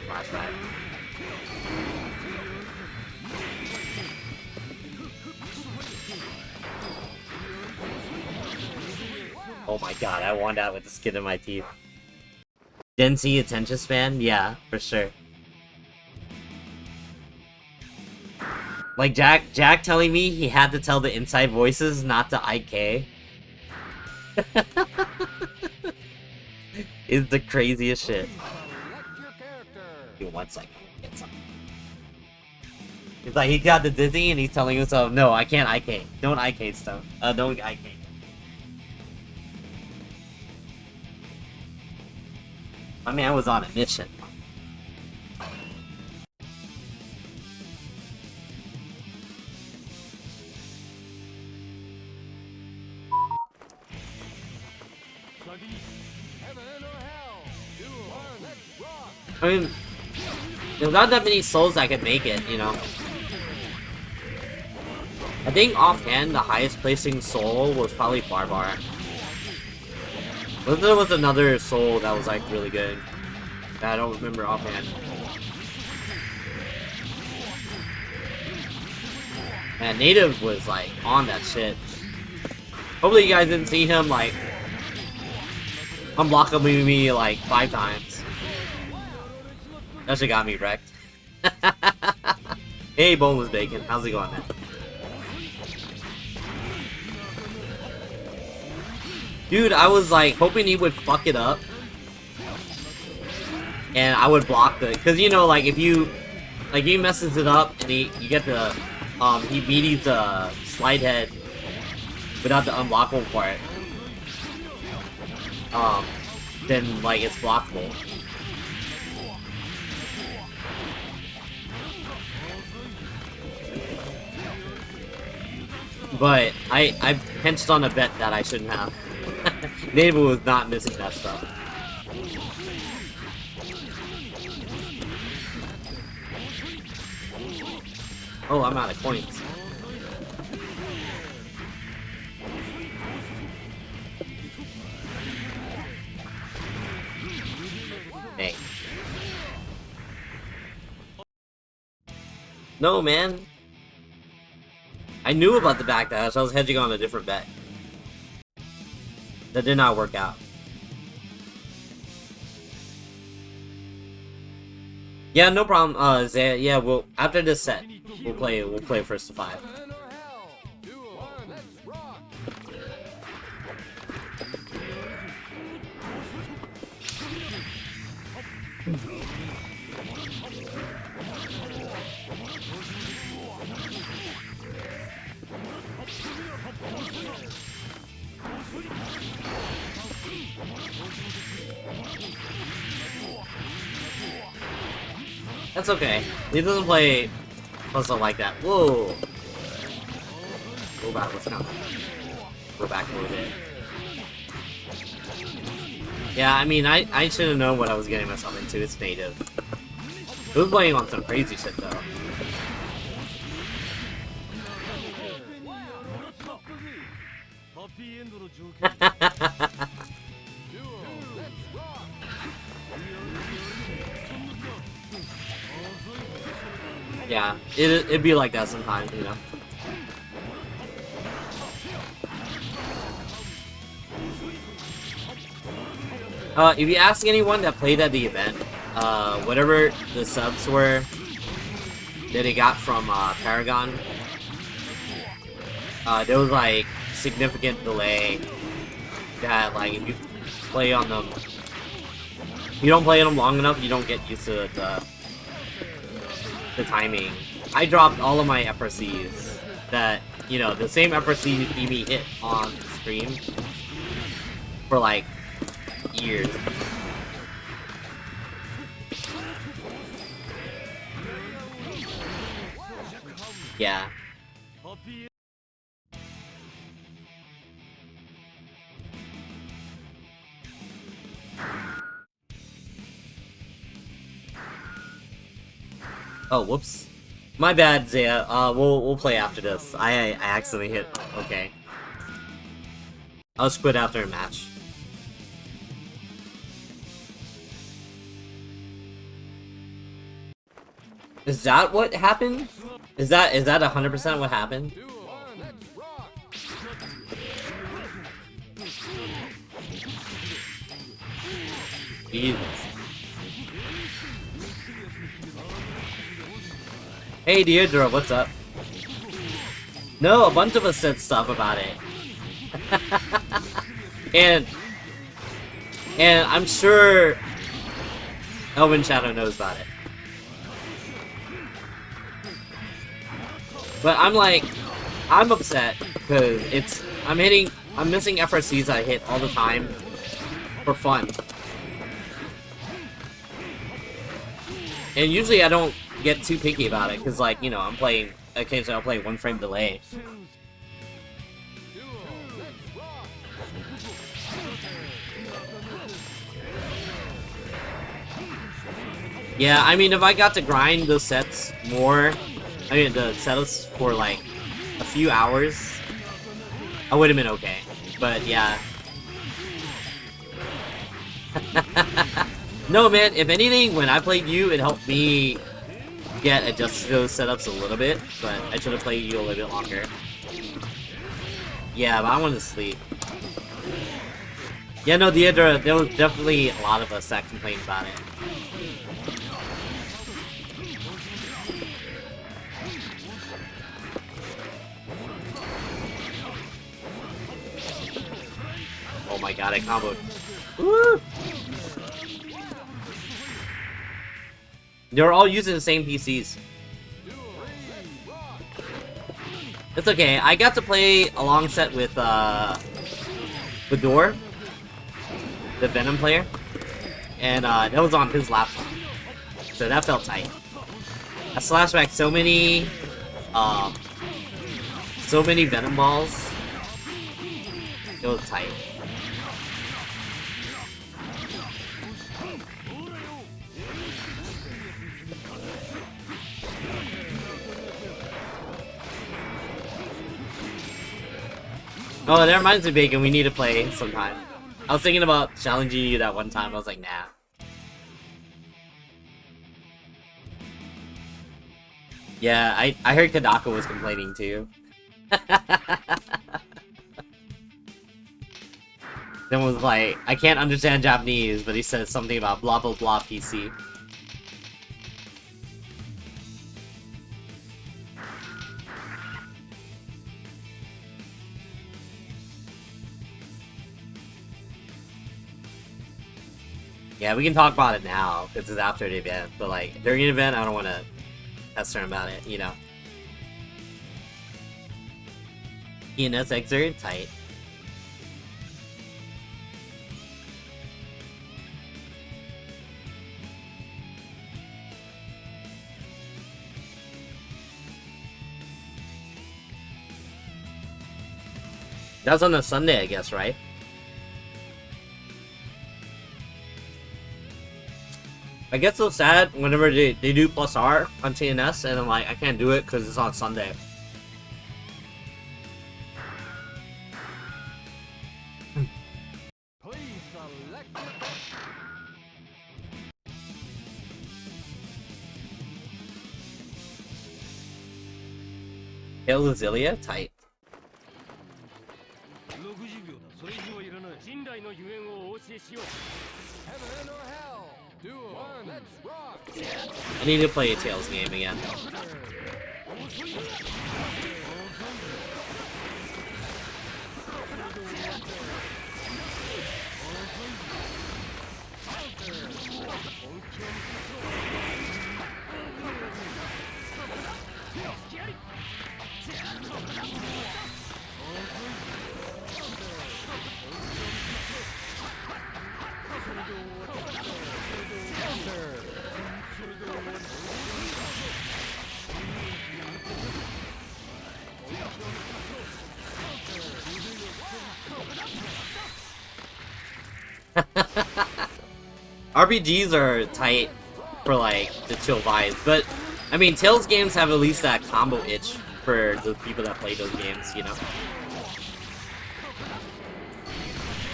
Flashback. Oh my god, I won that with the skin in my teeth. Gen Z attention span? Yeah, for sure. Like Jack telling me he had to tell the inside voices not to IK. Is the craziest shit. Give me 1 second. Get something. He's like, he got the dizzy and he's telling himself, no, I can't IK. Don't IK stuff. Don't IK. My man was on a mission. I mean, there's not that many souls that could make it, you know. I think offhand, the highest placing soul was probably Barbar. But there was another soul that was like really good. That I don't remember offhand. Man, Native was like on that shit. Hopefully you guys didn't see him like unblockable me like 5 times. That shit got me wrecked. Hey, Boneless Bacon, how's it going, man? Dude, I was like hoping he would fuck it up, and I would block the, cause you know, like if you, like he messes it up and you get the, he meaties the slide head without the unblockable part, then like it's blockable. But I pinched on a bet that I shouldn't have. Native was not missing that stuff. Oh, I'm out of coins. Hey. No, man. I knew about the backdash. I was hedging on a different bet. That did not work out. Yeah, no problem. Zaya, yeah, well, after this set, we'll play first to 5. Heaven or hell. Duel. Let's rock. That's okay. He doesn't play puzzle like that. Whoa! Go back, let's count. Go back a little bit. Yeah, I mean, I should have known what I was getting myself into. It's native. He was playing on some crazy shit, though. Yeah, it'd be like that sometimes, you know. If you ask anyone that played at the event, whatever the subs were that they got from Paragon, there was like significant delay that like if you play on them, you don't play them long enough, you don't get used to the timing. I dropped all of my FRCs that, you know, the same FRC you see me hit on stream for like years. Yeah. Oh, whoops. My bad, Zaya. We'll play after this. I accidentally hit. Okay. I'll just quit after a match. Is that what happened? Is that 100% what happened? Jesus. Hey Deirdre, what's up? No, a bunch of us said stuff about it. and I'm sure Elvin Shadow knows about it. But I'm like, I'm upset because I'm missing FRCs I hit all the time for fun. And usually I don't get too picky about it because, like, you know, I'm playing, occasionally I'll play 1 frame delay. Yeah, I mean, if I got to grind those sets more, I mean, the setups for like a few hours, I would have been okay. But yeah. No, man, if anything, when I played you, it helped me get adjusted to those setups a little bit, but I should have played you a little bit longer. Yeah, but I wanted to sleep. Yeah, no, there was definitely a lot of us that complained about it. Oh my god, I comboed. Woo! They're all using the same PCs. It's okay. I got to play a long set with Bador, the Venom player, and that was on his laptop, so that felt tight. I slashed back so many Venom balls. It was tight. Oh, that reminds me, Bacon, we need to play sometime. I was thinking about challenging you that one time, I was like, nah. Yeah, I heard Kadaka was complaining too. Then was like, I can't understand Japanese, but he says something about blah blah blah PC. Yeah, we can talk about it now, because it's after the event, but like, during an event, I don't want to pester him about it, you know? ENS Exert? Tight. That was on a Sunday, I guess, right? I get so sad whenever they do +R on TNS, and I'm like, I can't do it because it's on Sunday. Hail Azilia? Tight. I need to play a Tails game again. RPGs are tight for like the chill vibes, but I mean Tails games have at least that combo itch for the people that play those games, you know?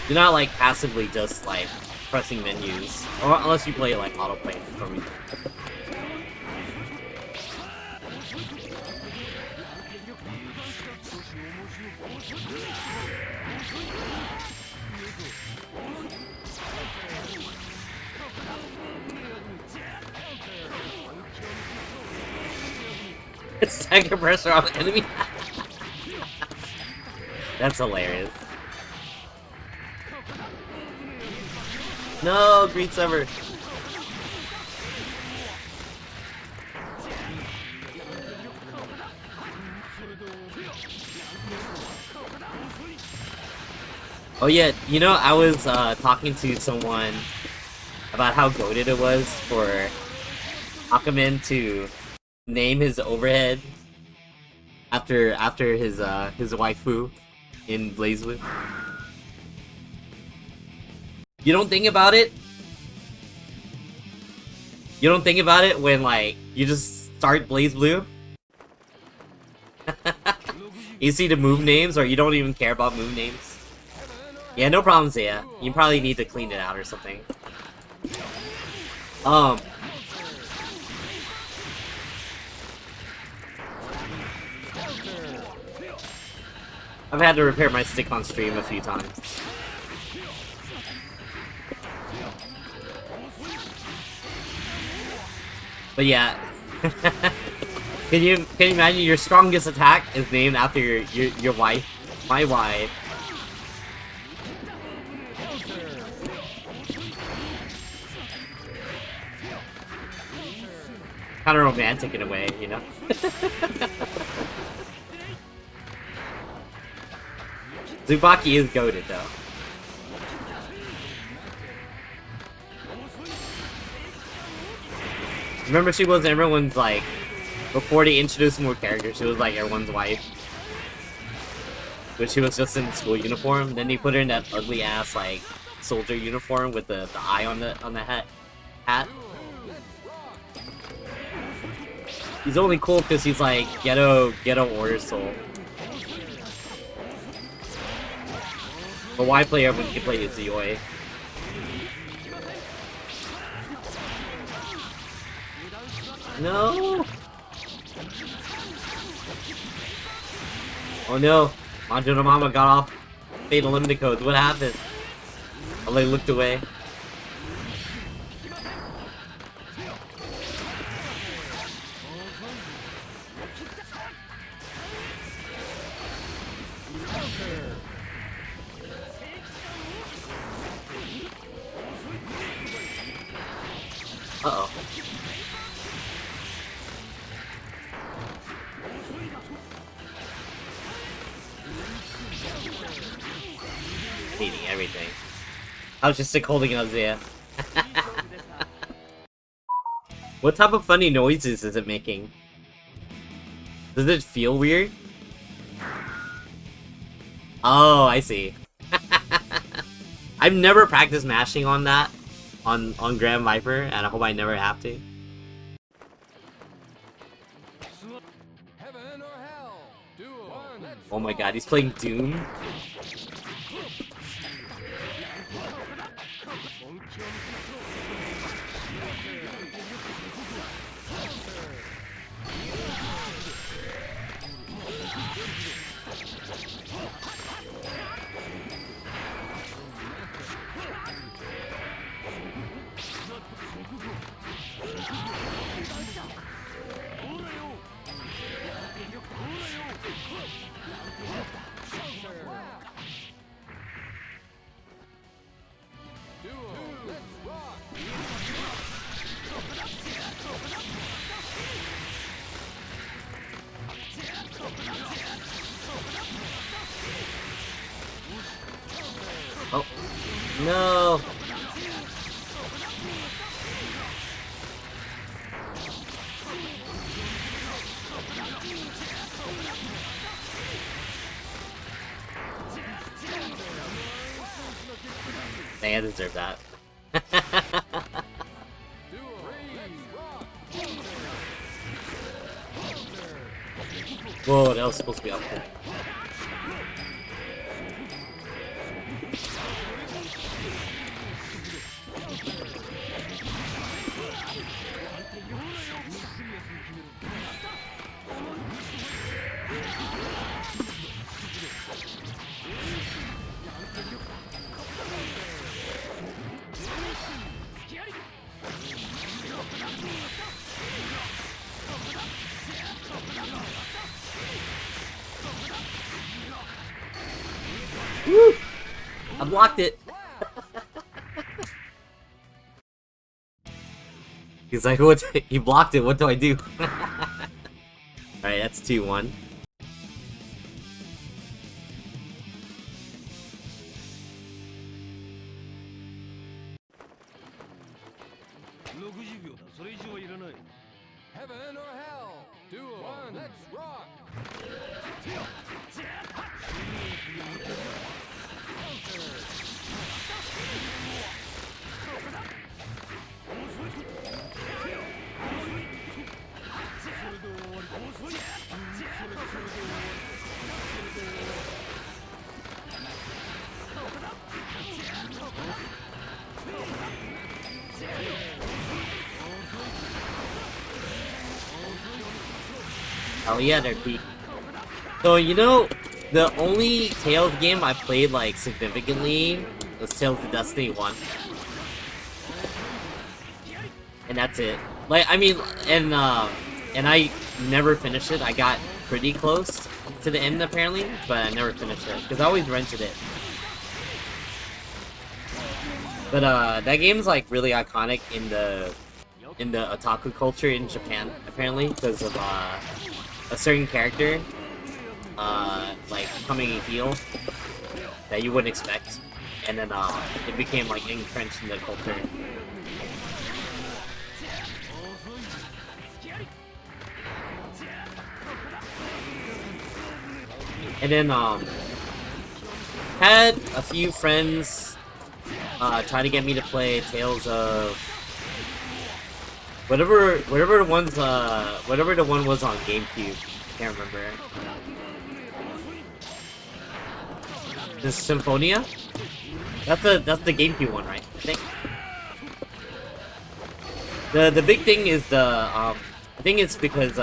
You're not like passively just like pressing menus, or unless you play like autoplay for me. It's stagger pressure on the enemy. That's hilarious. No, Greed Sever. Oh yeah, you know, I was talking to someone about how goated it was for Akaman to name his overhead after his waifu in BlazBlue. You don't think about it? You don't think about it when like you just start BlazBlue? You see the move names, or you don't even care about move names? Yeah, no problem, Zaya. You probably need to clean it out or something. I've had to repair my stick on stream a few times. But yeah. Can you imagine your strongest attack is named after your wife? My wife. Kind of romantic in a way, you know? Tsubaki is goated though. Remember, she was everyone's like, before they introduced more characters, she was like everyone's wife. But she was just in school uniform. Then they put her in that ugly ass like soldier uniform with the eye on the hat. He's only cool because he's like ghetto order soul. But why play her when you can play Izuyoi? No! Oh no! Manjuro Mama got off Fatal Limited Codes. What happened? Oh, they looked away. Uh-oh. Hating everything. I was just sick holding on Zaya. What type of funny noises is it making? Does it feel weird? Oh, I see. I've never practiced mashing on that on Grand Viper, and I hope I never have to. Heaven or hell. Duel. Let's Oh my god, he's playing Doom? Oh, no! Dang, I deserve that. Whoa, that was supposed to be up there. Woo! I blocked it! He's like, what? He blocked it, what do I do? Alright, that's 2-1. Heaven or hell. Duel. Let's rock. Oh yeah, they're peak. So, you know, the only Tales game I played, like, significantly was Tales of Destiny 1. And that's it. Like, I mean, and I never finished it. I got pretty close to the end, apparently, but I never finished it, because I always rented it. But, that game's, like, really iconic in the otaku culture in Japan, apparently, because of, a certain character, like, becoming a heel that you wouldn't expect, and then, it became, like, entrenched in the culture. And then, had a few friends, try to get me to play Tales of... Whatever the one was on GameCube. Can't remember. The Symphonia? That's the GameCube one, right? I think. The big thing is I think it's because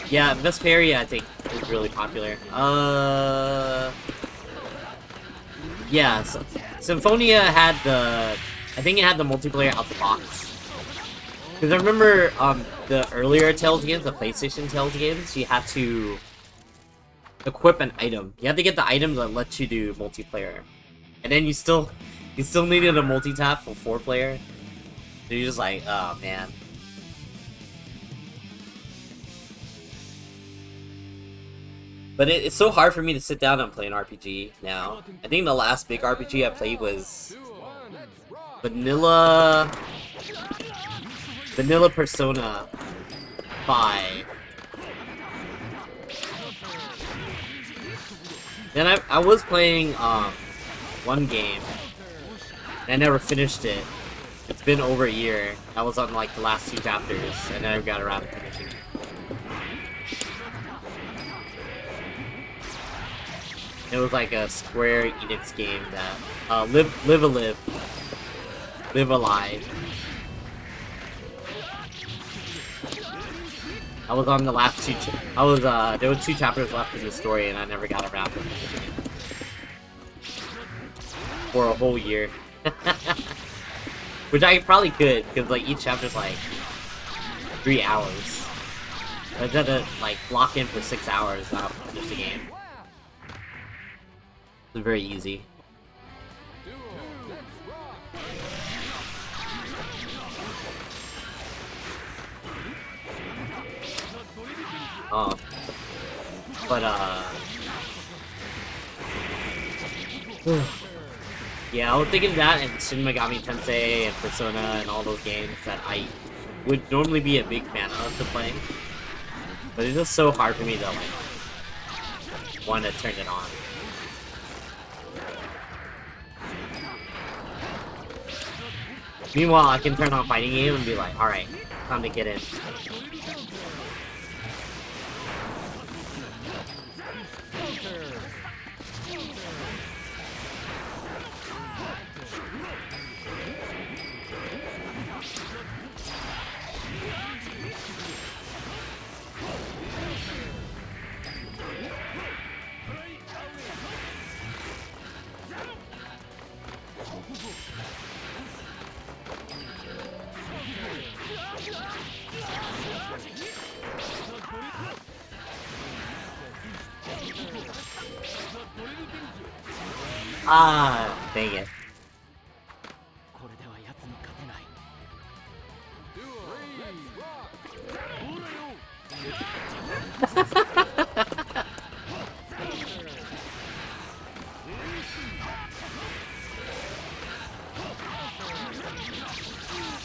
yeah, Vesperia I think is really popular. Yeah, so Symphonia had I think it had the multiplayer out the box. Because I remember the earlier Tales games, the PlayStation Tales games, you had to equip an item. You had to get the item that lets you do multiplayer. And then you still needed a multi-tap for 4-player. So you're just like, oh man. But it's so hard for me to sit down and play an RPG now. I think the last big RPG I played was Vanilla Persona 5. Then I was playing one game and I never finished it. It's been over a year. I was on like the last 2 chapters and I never got around to finishing it. It was like a Square Enix game that Live Alive. I was on the last 2. There were 2 chapters left in the story, and I never got around to finishing it for a whole year. Which I probably could, because like each chapter's like 3 hours. I just had to like lock in for 6 hours to finish the game. It's very easy. But yeah, I was thinking that and Shin Megami Tensei and Persona and all those games that I would normally be a big fan of to play. But it's just so hard for me to like want to turn it on. Meanwhile, I can turn on fighting game and be like, alright, time to get in. Ah, dang it.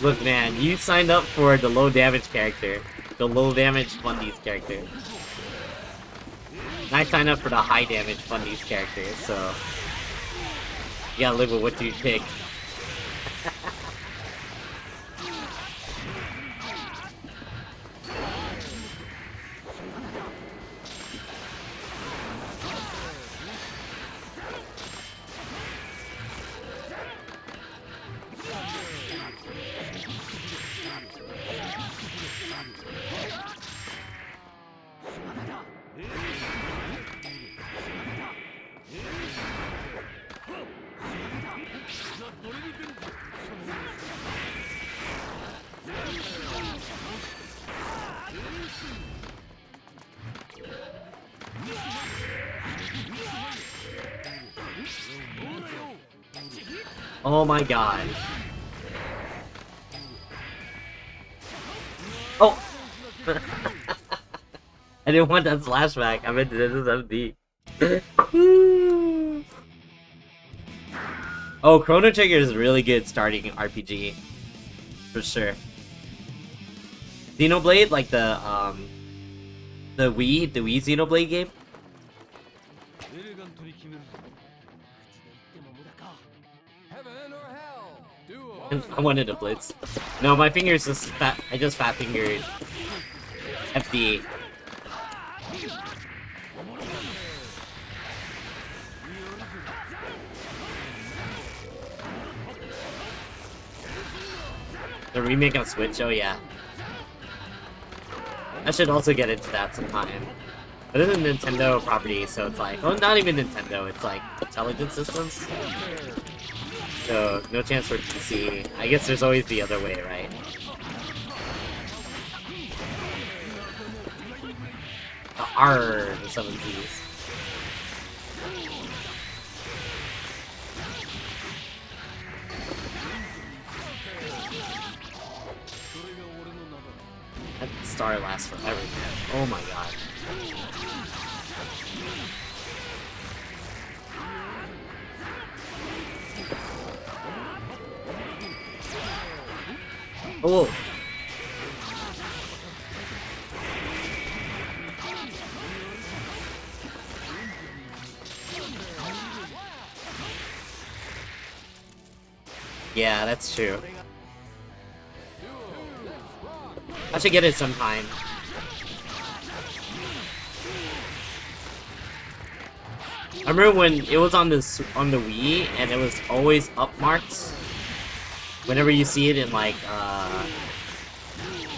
Look, man, you signed up for the low damage character. The low damage Fundies character. And I signed up for the high damage Fundies character, so... You gotta live with what you pick. Oh my god. Oh! I didn't want that flashback. I meant this is MD. Oh, Chrono Trigger is really good starting RPG. For sure. Xenoblade, like the Wii Xenoblade game? I wanted to blitz. No, my fingers just fat. I just fat fingered FD. The remake on Switch? Oh yeah. I should also get into that sometime. But it's a Nintendo property, so it's like... Well, not even Nintendo, it's like Intelligent Systems. So, no chance for PC. I guess there's always the other way, right? The R, the 7Ps. That star lasts forever, man. Oh my god. Oh! Yeah, that's true. I should get it sometime. I remember when it was on the Wii, and it was always upmarked. Whenever you see it in like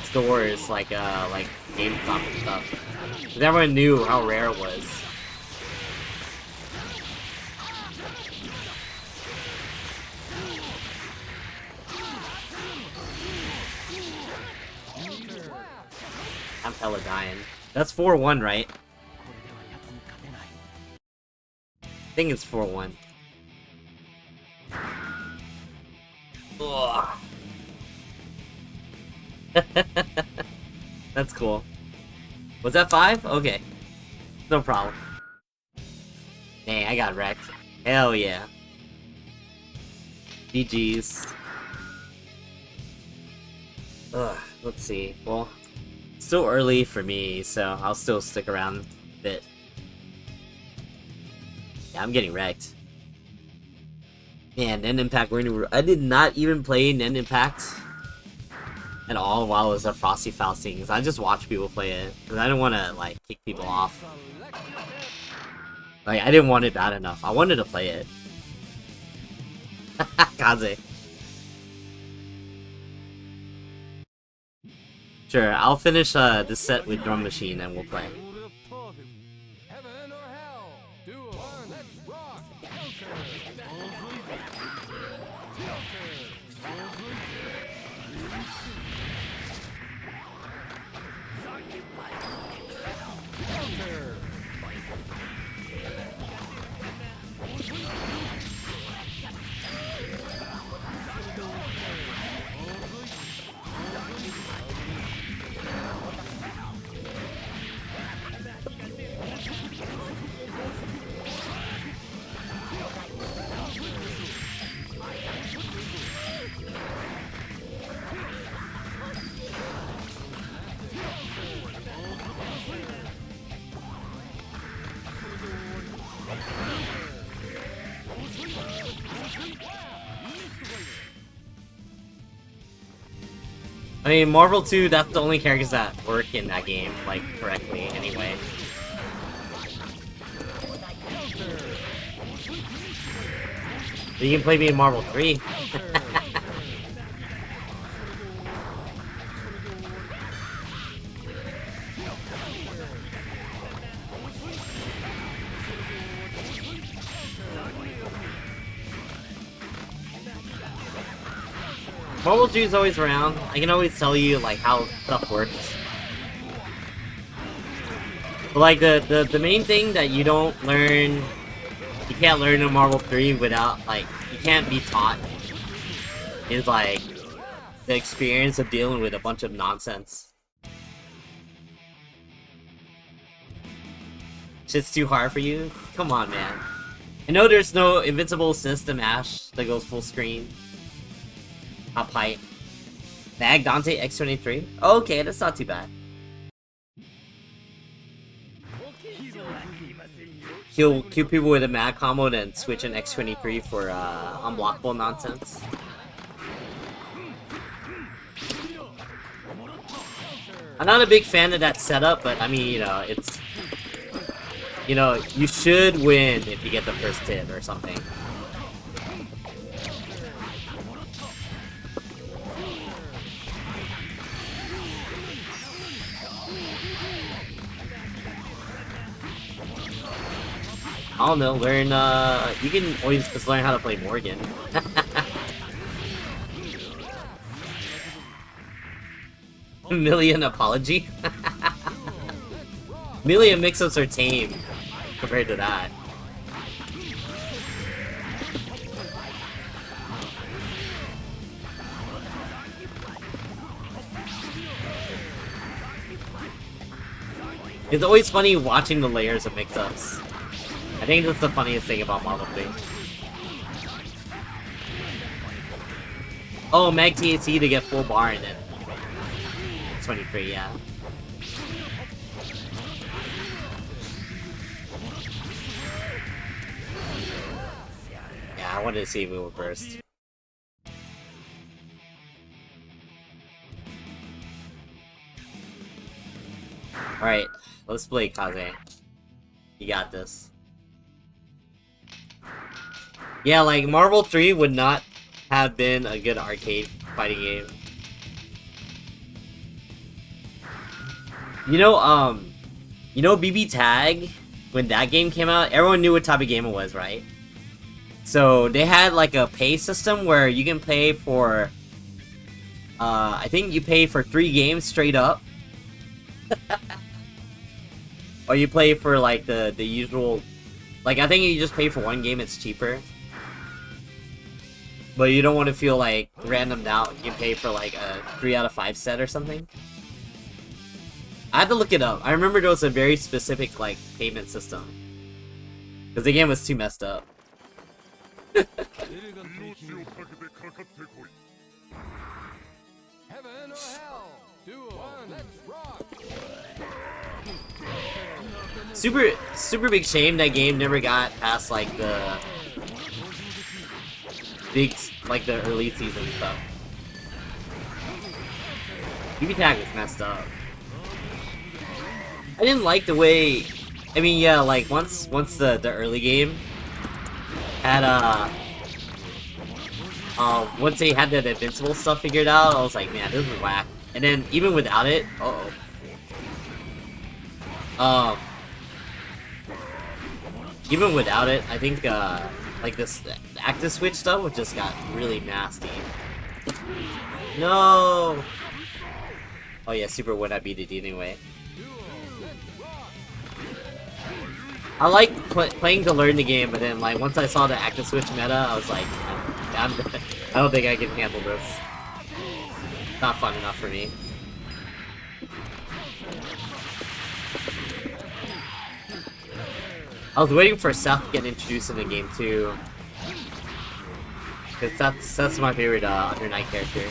stores, like GameStop and stuff, because everyone knew how rare it was. I'm hella dying. That's 4-1, right? I think it's 4-1. Ugh. That's cool. Was that 5? Okay. No problem. Dang, I got wrecked. Hell yeah. GG's. Ugh, let's see. Well, it's still early for me, so I'll still stick around a bit. Yeah, I'm getting wrecked. Man, Nen Impact, I did not even play Nen Impact at all while it was a Frosty Faustings. I just watched people play it, because I didn't want to, like, kick people off. Like, I didn't want it bad enough. I wanted to play it. Kaze. Sure, I'll finish this set with Drum Machine and we'll play. Heaven or hell? 2-1, let's rock! I mean, Marvel 2, that's the only characters that work in that game, like, correctly, anyway. But you can play me in Marvel 3. Marvel 2 is always around. I can always tell you, like, how stuff works. But, like, the main thing that you don't learn... You can't learn in Marvel 3 without, like... You can't be taught. Is, like... The experience of dealing with a bunch of nonsense. Shit's too hard for you? Come on, man. I know there's no invincible system Ash that goes full screen. Top height. Bag Dante X23? Okay, that's not too bad. Kill people with a mad combo, then switch an X23 for unblockable nonsense. I'm not a big fan of that setup, but I mean, you know, it's... You know, you should win if you get the first hit or something. I don't know, learn, you can always just learn how to play Morgan. Million apology? Million mix-ups are tame compared to that. It's always funny watching the layers of mix-ups. I think that's the funniest thing about Marvel 3. Oh, Mag TAC to get full bar in it. 23, yeah. Yeah, I wanted to see if we were burst. Alright, let's play Kaze. You got this. Yeah, like, Marvel 3 would not have been a good arcade fighting game. You know BB Tag? When that game came out, everyone knew what type of game it was, right? So, they had, like, a pay system where you can pay for... I think you pay for 3 games straight up. Or you play for, like, the usual... Like, I think you just pay for 1 game, it's cheaper. But you don't want to feel, like, randomed out. You pay for, like, a 3 out of 5 set or something. I had to look it up. I remember there was a very specific, like, payment system. Because the game was too messed up. Heaven or hell? 2, 1, let's rock! Super big shame that game never got past, like, the... big, like, the early season stuff. BB Tag was messed up. I didn't like the way... I mean, yeah, like, once the early game had, once they had that invincible stuff figured out, I was like, man, this is whack. And then, even without it... even without it, I think, like, this active switch stuff just got really nasty. No! Oh yeah, Super would not beat it anyway. I like playing to learn the game, but then, like, once I saw the active switch meta, I was like, I don't think I can handle this. Not fun enough for me. I was waiting for Seth to get introduced in the game too, cause that's my favorite Under Night character.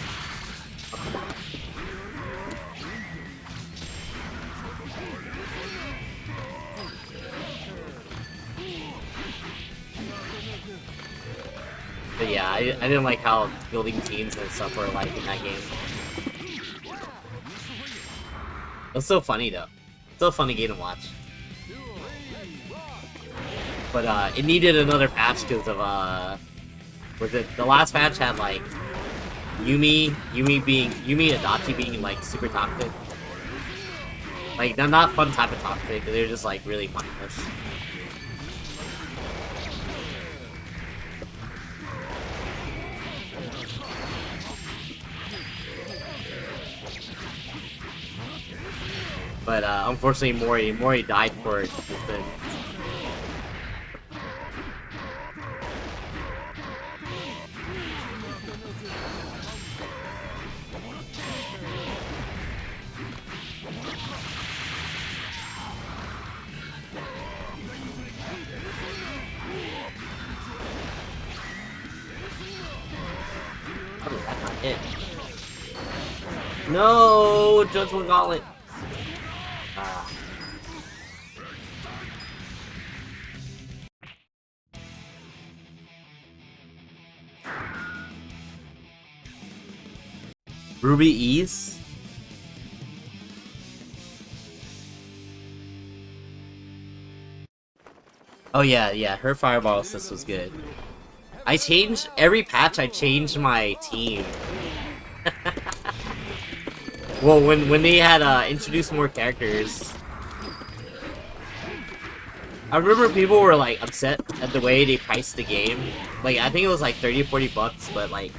But yeah, I didn't like how building teams and stuff were like in that game. It was so funny though. Still a funny game to watch. But it needed another patch because of was it the last patch had like Yumi and Adachi being like super toxic. Like they're not fun type of toxic, they're just like really mindless. But unfortunately Mori died for it. That's not it. No, Judgment Gauntlet. Ruby Ease? Oh yeah, her fireball assist was good. I changed, every patch I changed my team. Well, when they had introduced more characters. I remember people were like upset at the way they priced the game. Like I think it was like 30-40 bucks, but like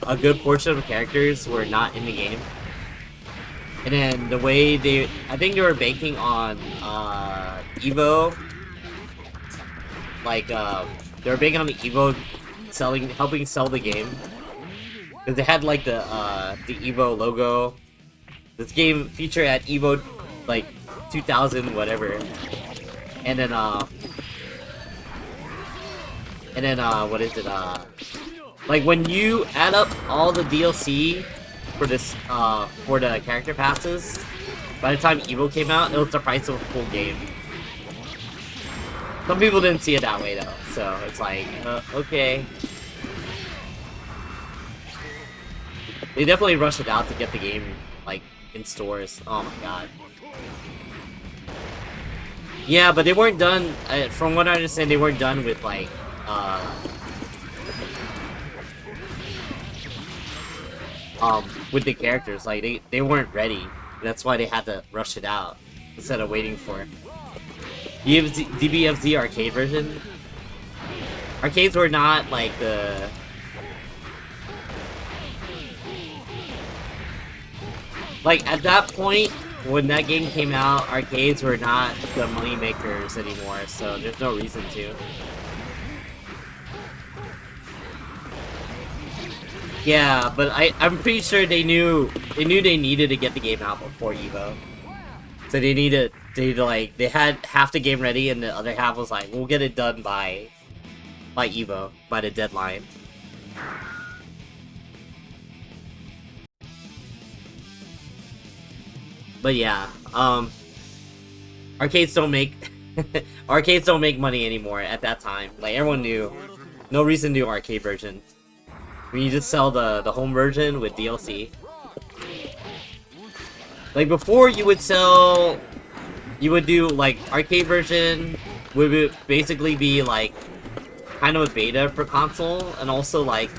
a good portion of the characters were not in the game. And then the way I think they were banking on Evo. Like they were banking on the Evo helping sell the game. Because they had like the Evo logo. This game featured at Evo like 2000 whatever. And then what is it? Like when you add up all the DLC for this for the character passes, by the time Evo came out, it was the price of a full game. Some people didn't see it that way though, so it's like, okay. They definitely rushed it out to get the game like in stores. Oh my god. Yeah, but they weren't done. From what I understand, they weren't done with like with the characters. Like they weren't ready. That's why they had to rush it out instead of waiting for it. DBFZ arcade version. Arcades were not like the. Like at that point, when that game came out, arcades were not the money makers anymore, so there's no reason to. Yeah, but I'm pretty sure they knew they needed to get the game out before Evo. So they had half the game ready and the other half was like, we'll get it done by Evo, by the deadline. But yeah, arcades don't make arcades don't make money anymore at that time. Like everyone knew, no reason to do arcade version. I mean, you just sell the home version with DLC. Like before, you would do like arcade version would basically be like kind of a beta for console, and also like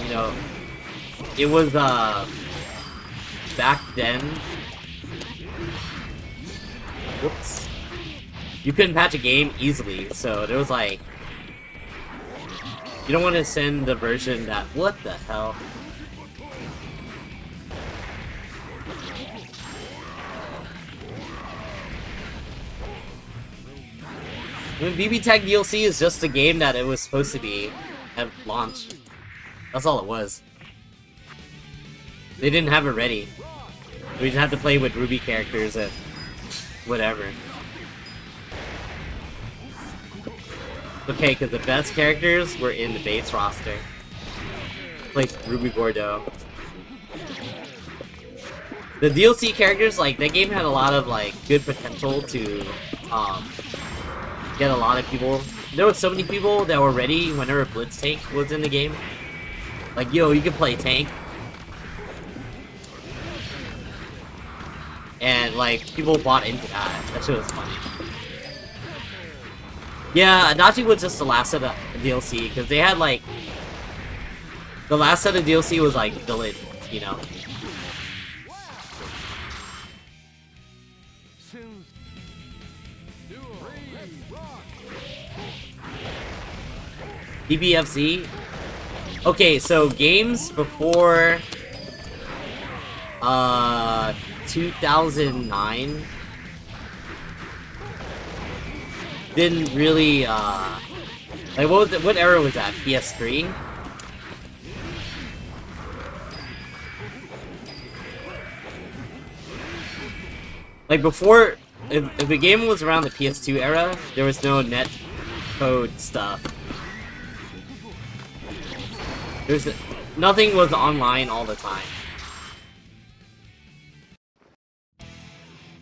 you know, it was back then. Whoops. You couldn't patch a game easily, so there was like, you don't want to send the version that, what the hell? I mean, BB Tag DLC is just a game that it was supposed to be at launch. That's all it was. They didn't have it ready. We just had to play with Ruby characters and whatever. Okay, because the best characters were in the base roster. Like Ruby Bordeaux. The DLC characters, like, that game had a lot of, like, good potential to, get a lot of people. There were so many people that were ready whenever Blitz Tank was in the game. Like, yo, you can play tank. And, like, people bought into that. That shit was funny. Yeah, Adachi was just the last set of DLC, because they had, like... The last set of DLC was, like, village, you know? DBFZ? Okay, so games before... 2009... didn't really, like, what era was that? PS3? Like, before, if the game was around the PS2 era, there was no net code stuff. Nothing was online all the time.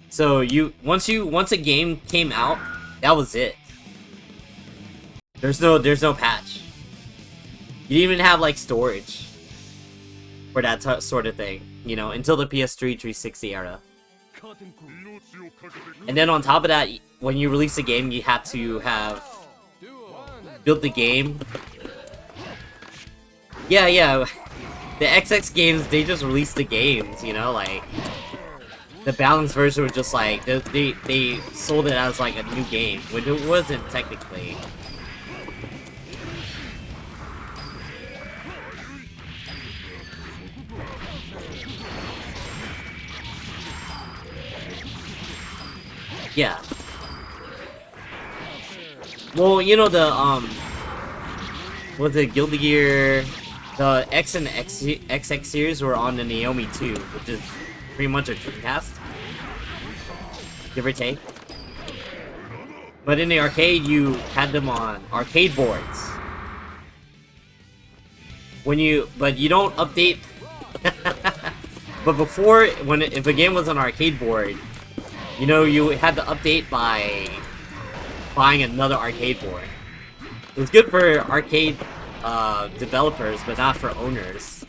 So once a game came out, that was it. There's no patch. You didn't even have like storage for that sort of thing, you know, until the PS3 360 era. And then on top of that, when you release a game, you have to have built the game. Yeah. The XX games, they just released the games, you know, like the balanced version was just like they sold it as like a new game, when it wasn't technically. Yeah. Well, you know the was it Guilty Gear? The X and XX series were on the Naomi 2, which is pretty much a Dreamcast, give or take. But in the arcade, you had them on arcade boards. But you don't update. But before, if a game was on arcade board, you know, you had to update by buying another arcade board. It was good for arcade developers, but not for owners.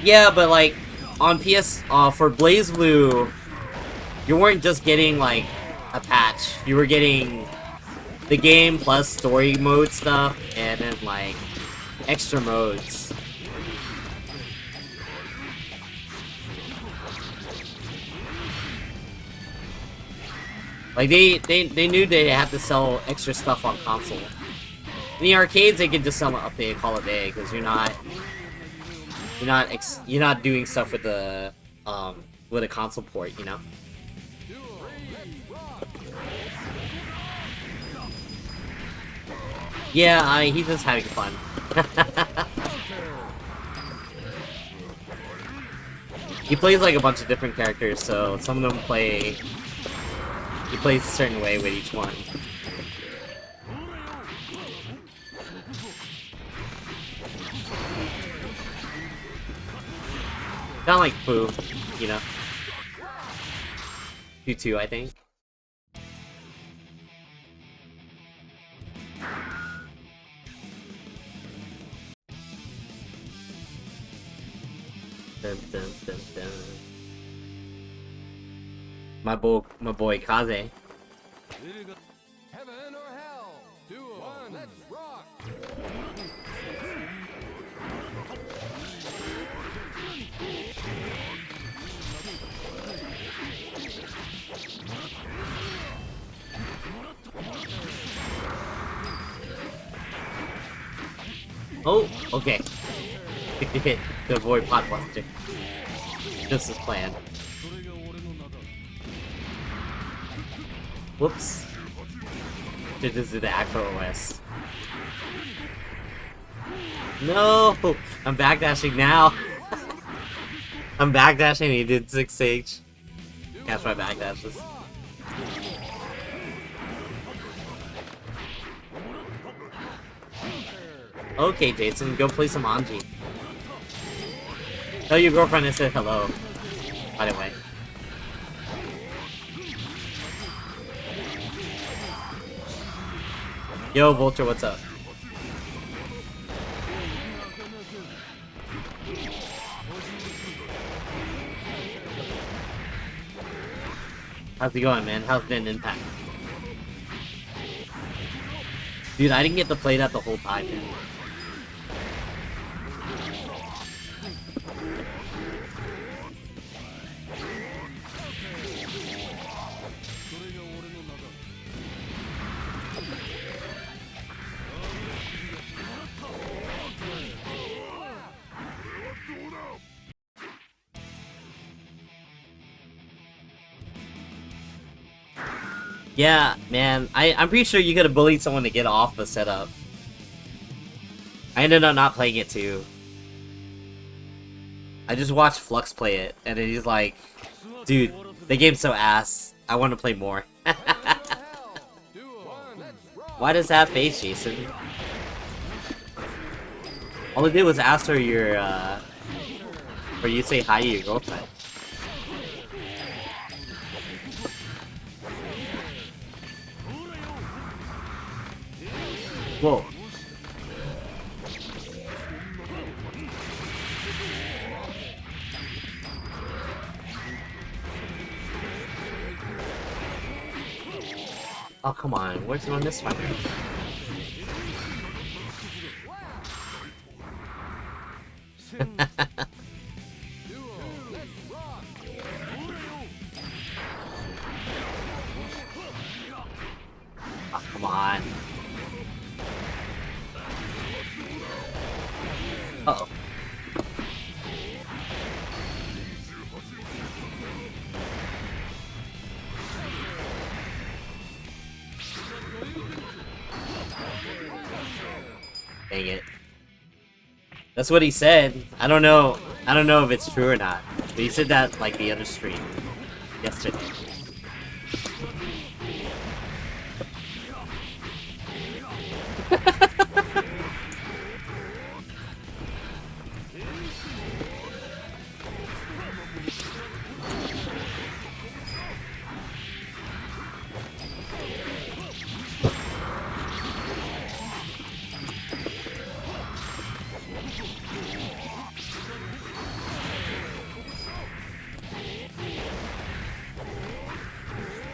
Yeah, but like on PS for BlazBlue, you weren't just getting like a patch. You were getting the game plus story mode stuff, and then like extra modes. Like they knew they had to sell extra stuff on console. In the arcades, they could just sell an update, call it a day, because you're not doing stuff with a console port, you know. Yeah, he's just having fun. He plays like a bunch of different characters, so some of them he plays a certain way with each one. Kinda like Foo, you know. You too, I think. Dun, dun, dun, dun. My boy Kaze. Heaven or hell? 2 1, let's rock! Oh, okay. Hit to avoid pot buster. Just as planned. Whoops. Should just do the actual OS. No! I'm backdashing now. I'm backdashing, he did 6H. Catch my backdashes. Okay, Jason, go play some Anji. Tell your girlfriend I said hello. By the way. Yo, Vulture, what's up? How's it going, man? How's been Impact? Dude, I didn't get to play that the whole time, man. Yeah, man, I'm pretty sure you could have bullied someone to get off the setup. I ended up not playing it too. I just watched Flux play it, and then he's like, dude, the game's so ass, I want to play more. Why does that face, Jason? All I did was ask her your, or you say hi to your girlfriend. Whoa. Oh, come on. Where's my misfire? Dang it. That's what he said. I don't know if it's true or not. But he said that like the other stream yesterday.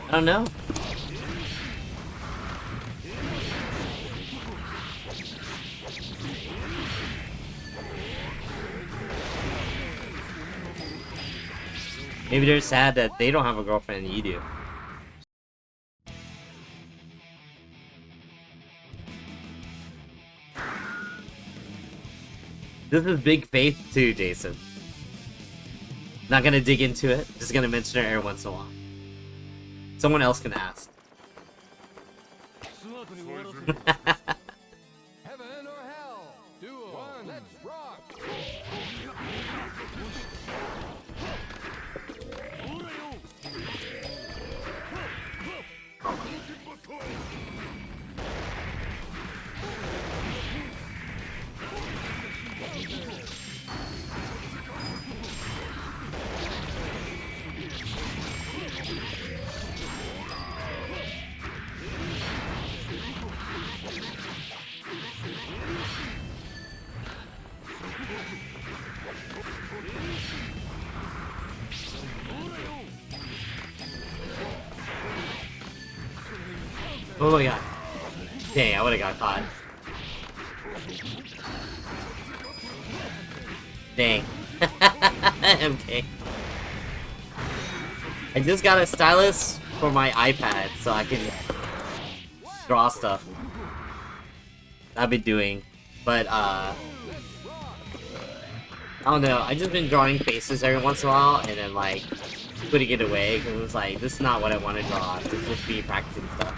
I don't know. Maybe they're sad that they don't have a girlfriend and you do. This is big faith too, Jason. Not gonna dig into it, just gonna mention it every once in a while. Someone else can ask. Heaven or hell? Duel. One. Let's rock. Oh my god. Dang, I would've got caught. Dang. MK. I just got a stylus for my iPad so I can draw stuff. I've been doing. But, I don't know, I just been drawing faces every once in a while and then, like, putting it away because it was like, this is not what I want to draw. This is just me practicing stuff.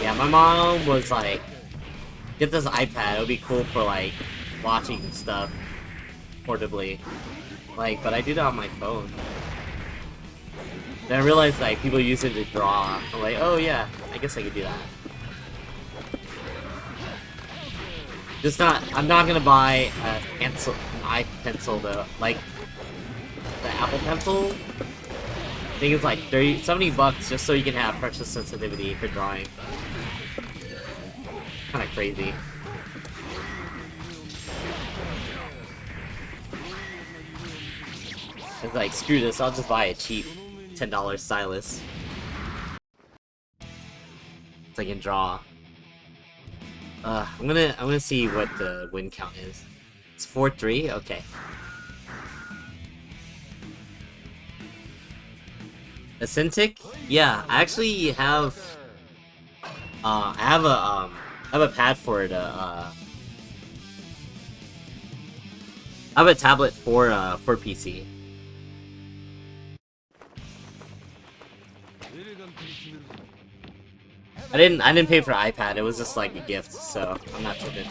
Yeah, my mom was like, get this iPad, it'll be cool for, like, watching stuff portably. Like, but I do that on my phone. Then I realized, like, people use it to draw. I'm like, oh yeah, I guess I could do that. Just not, I'm not gonna buy an iPencil though. Like, the Apple Pencil, I think it's like 70 bucks just so you can have pressure sensitivity for drawing. Kinda crazy. It's like, screw this, I'll just buy a cheap $10 stylus. So I can draw. I'm gonna see what the win count is. It's 4-3? Okay. A Cintiq? Yeah, I actually have I have a pad for it, I have a tablet for PC. I didn't pay for an iPad, it was just like a gift, so I'm not tripping.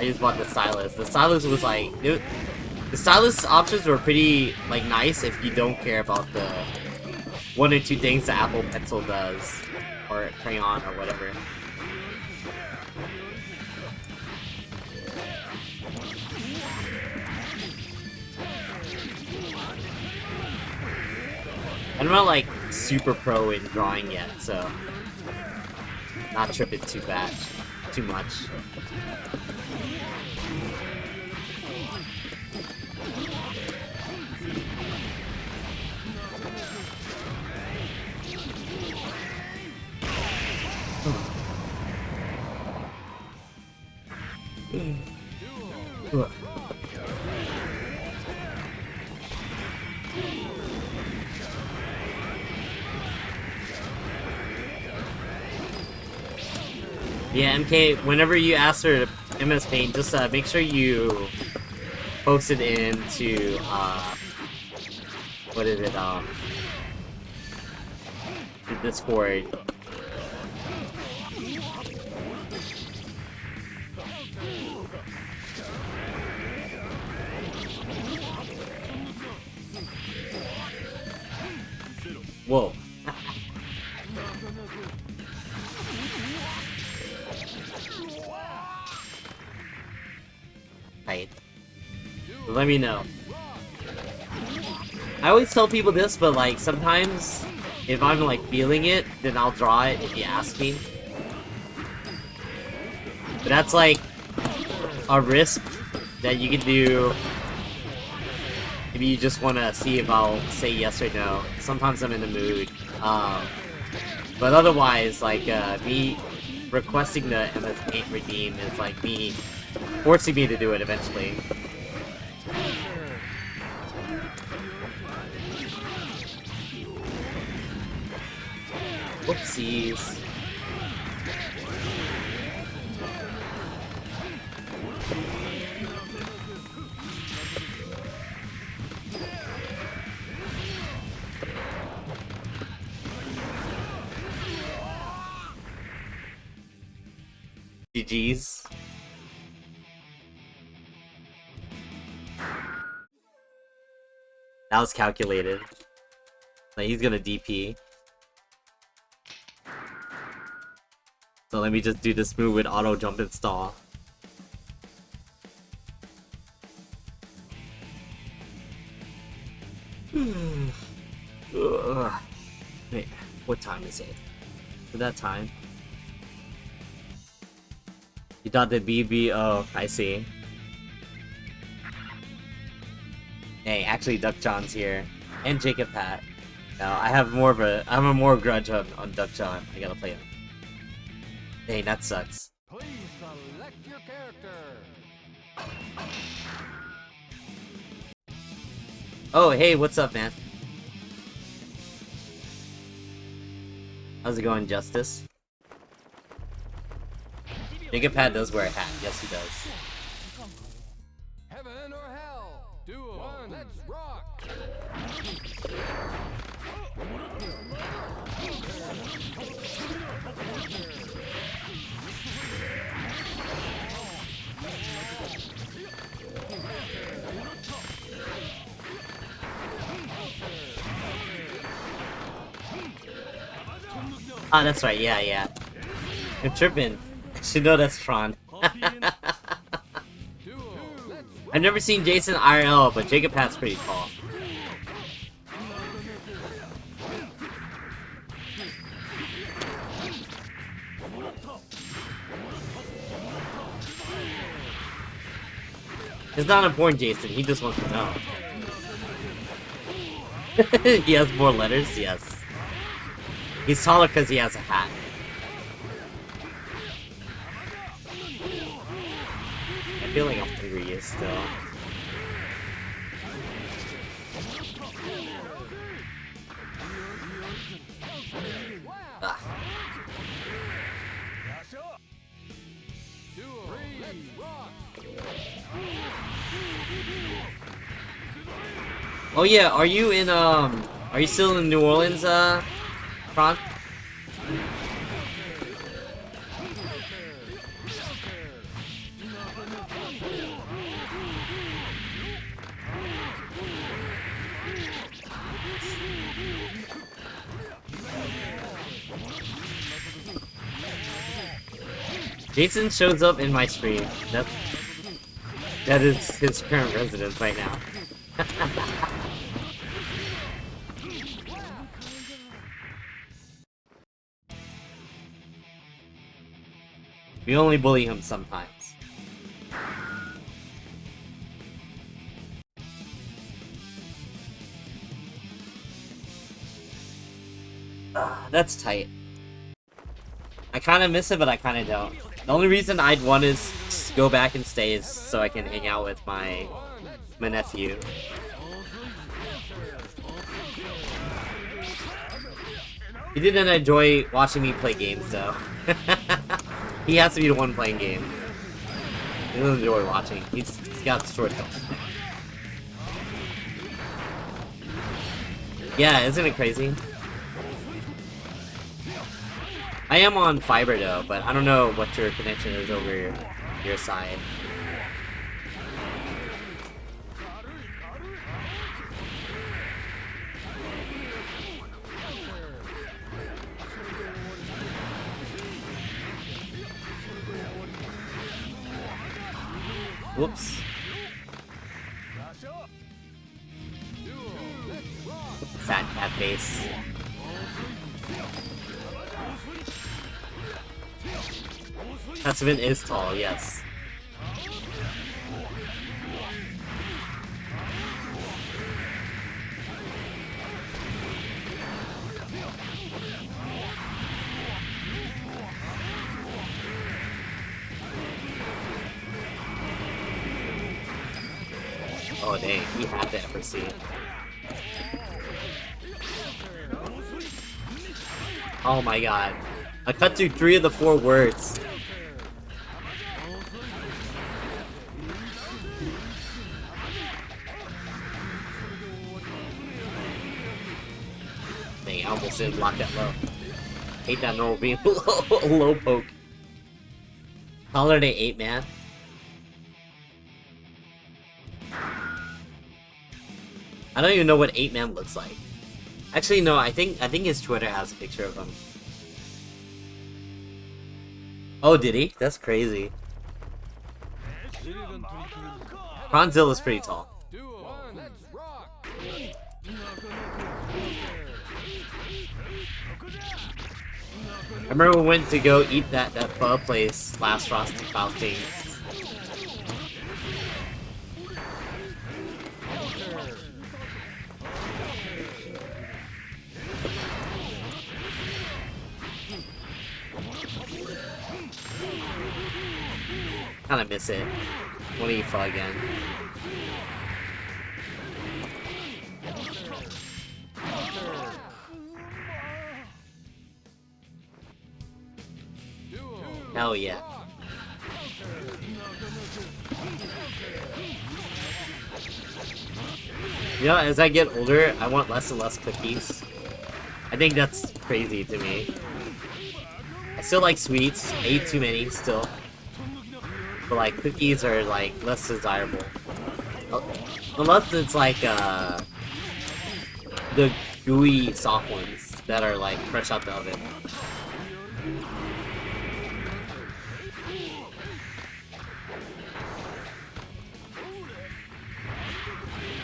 I just bought the stylus. The stylus was like, the stylus options were pretty like nice if you don't care about the one or two things the Apple Pencil does, or crayon or whatever. I'm not like super pro in drawing yet, so not tripping too much. Yeah, MK, whenever you ask for MS Paint, just make sure you post it into, what is it, Discord. Whoa. Right. Let me know. I always tell people this, but like sometimes if I'm like feeling it, then I'll draw it if you ask me. But that's like a risk that you can do if you just want to see if I'll say yes or no. Sometimes I'm in the mood. But otherwise, like me requesting the MS8 redeem is like me forcing me to do it eventually. Whoopsies. GG's. That was calculated. Like, he's gonna DP. So let me just do this move with auto jump and stall. Wait, what time is it? Is that time? You thought the BB? Oh, I see. Hey, actually, Duck John's here, and Jacob Pat. No, I have a more grudge on Duck John. I gotta play him. Hey, that sucks. Please select your character. Oh, hey, what's up, man? How's it going, Justice? Jacob Pat does wear a hat. Yes, he does. Heaven or hell. Duel. One. Let's rock. Ah, that's right. Yeah. You're tripping. I should know that's Tron. I've never seen Jason IRL, but Jacob Pat's pretty tall. It's not important, Jason. He just wants to know. He has more letters? Yes. He's taller because he has a hat. I feel like I'm hungry still. Ah. Oh yeah, are you still in New Orleans, Ron? Jason shows up in my stream. That is his current residence right now. We only bully him sometimes. That's tight. I kind of miss it, but I kind of don't. The only reason I'd want to go back and stay is so I can hang out with my nephew. He didn't enjoy watching me play games, though. He has to be the one playing game. He doesn't enjoy watching. He's got short films. Yeah, isn't it crazy? I am on fiber though, but I don't know what your connection is over your side. Whoops. Fat cat face. Testament is tall, yes. Oh dang, he had to ever see it. Oh my god. I cut through 3 of the 4 words. Dang, I almost didn't block that low. Hate that normal being low poke. Holiday 8, man. I don't even know what 8-man looks like. Actually, no, I think his Twitter has a picture of him. Oh, did he? That's crazy. Bronzilla's pretty tall. I remember we went to go eat that pho place last Frosty Faustings. Kinda miss it. Wanna eat pho again. Hell yeah. You know, as I get older, I want less and less cookies. I think that's crazy to me. I still like sweets, I eat too many still. But like, cookies are like, less desirable. Unless it's like, the gooey soft ones that are like fresh out the oven.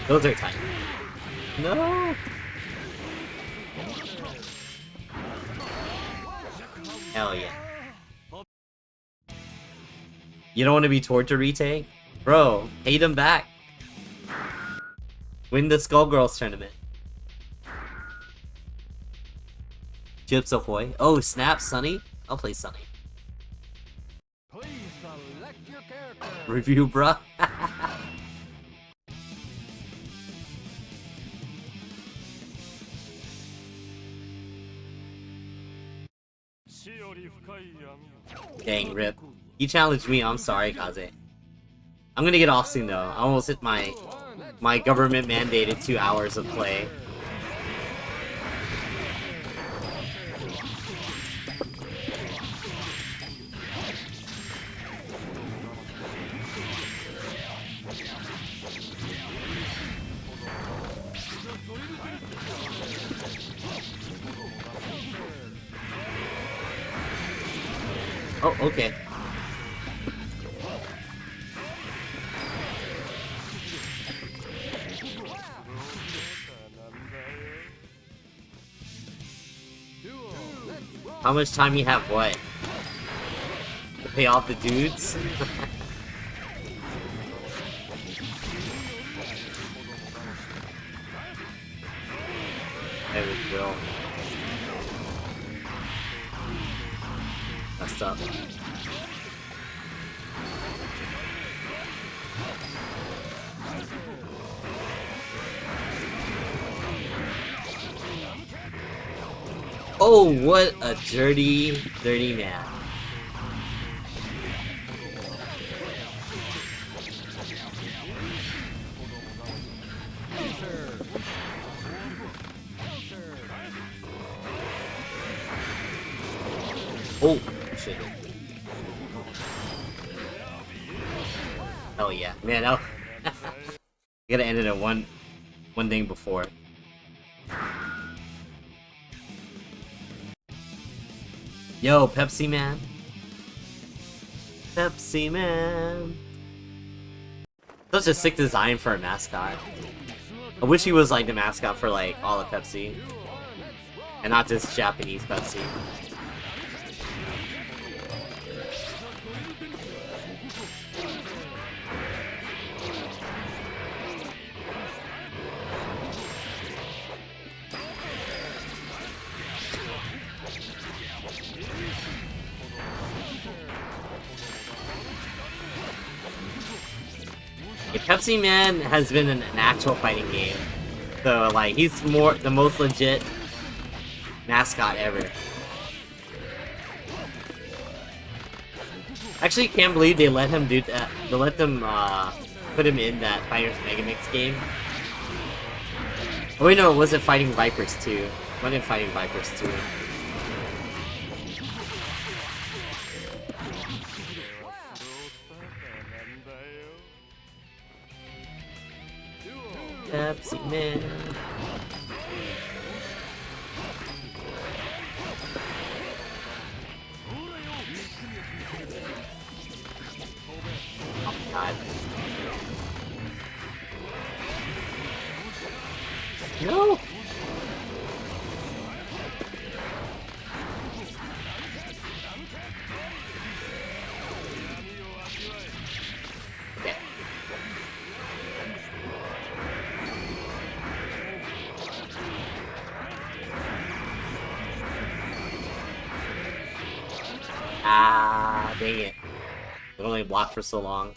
Those are tiny. No! Hell yeah. You don't want to be tortured, retake? Bro, hate him back. Win the Skullgirls tournament. Chips Ahoy. Oh, snap, Sunny? I'll play Sunny. Please select your character. Review, bruh. Dang, rip. He challenged me, I'm sorry, Kaze. I'm gonna get off soon though. I almost hit my government mandated 2 hours of play. Oh, okay. How much time you have what? To pay off the dudes? There we go. Messed up. Oh, what a dirty, dirty man. Oh, shit. Oh yeah, man. Oh, you gotta end it at one thing before. Yo, Pepsi Man. Pepsi Man. Such a sick design for a mascot. I wish he was like the mascot for like all of Pepsi. And not just Japanese Pepsi. Pepsi Man has been an actual fighting game. So, like, he's the most legit mascot ever. Actually, can't believe they let him do that. They let them, put him in that Fighters Megamix game. Oh wait, no, it wasn't Fighting Vipers 2. It wasn't Fighting Vipers 2. Pepsi Man. Oh god. No! Okay. Ah, dang it. It only blocked for so long.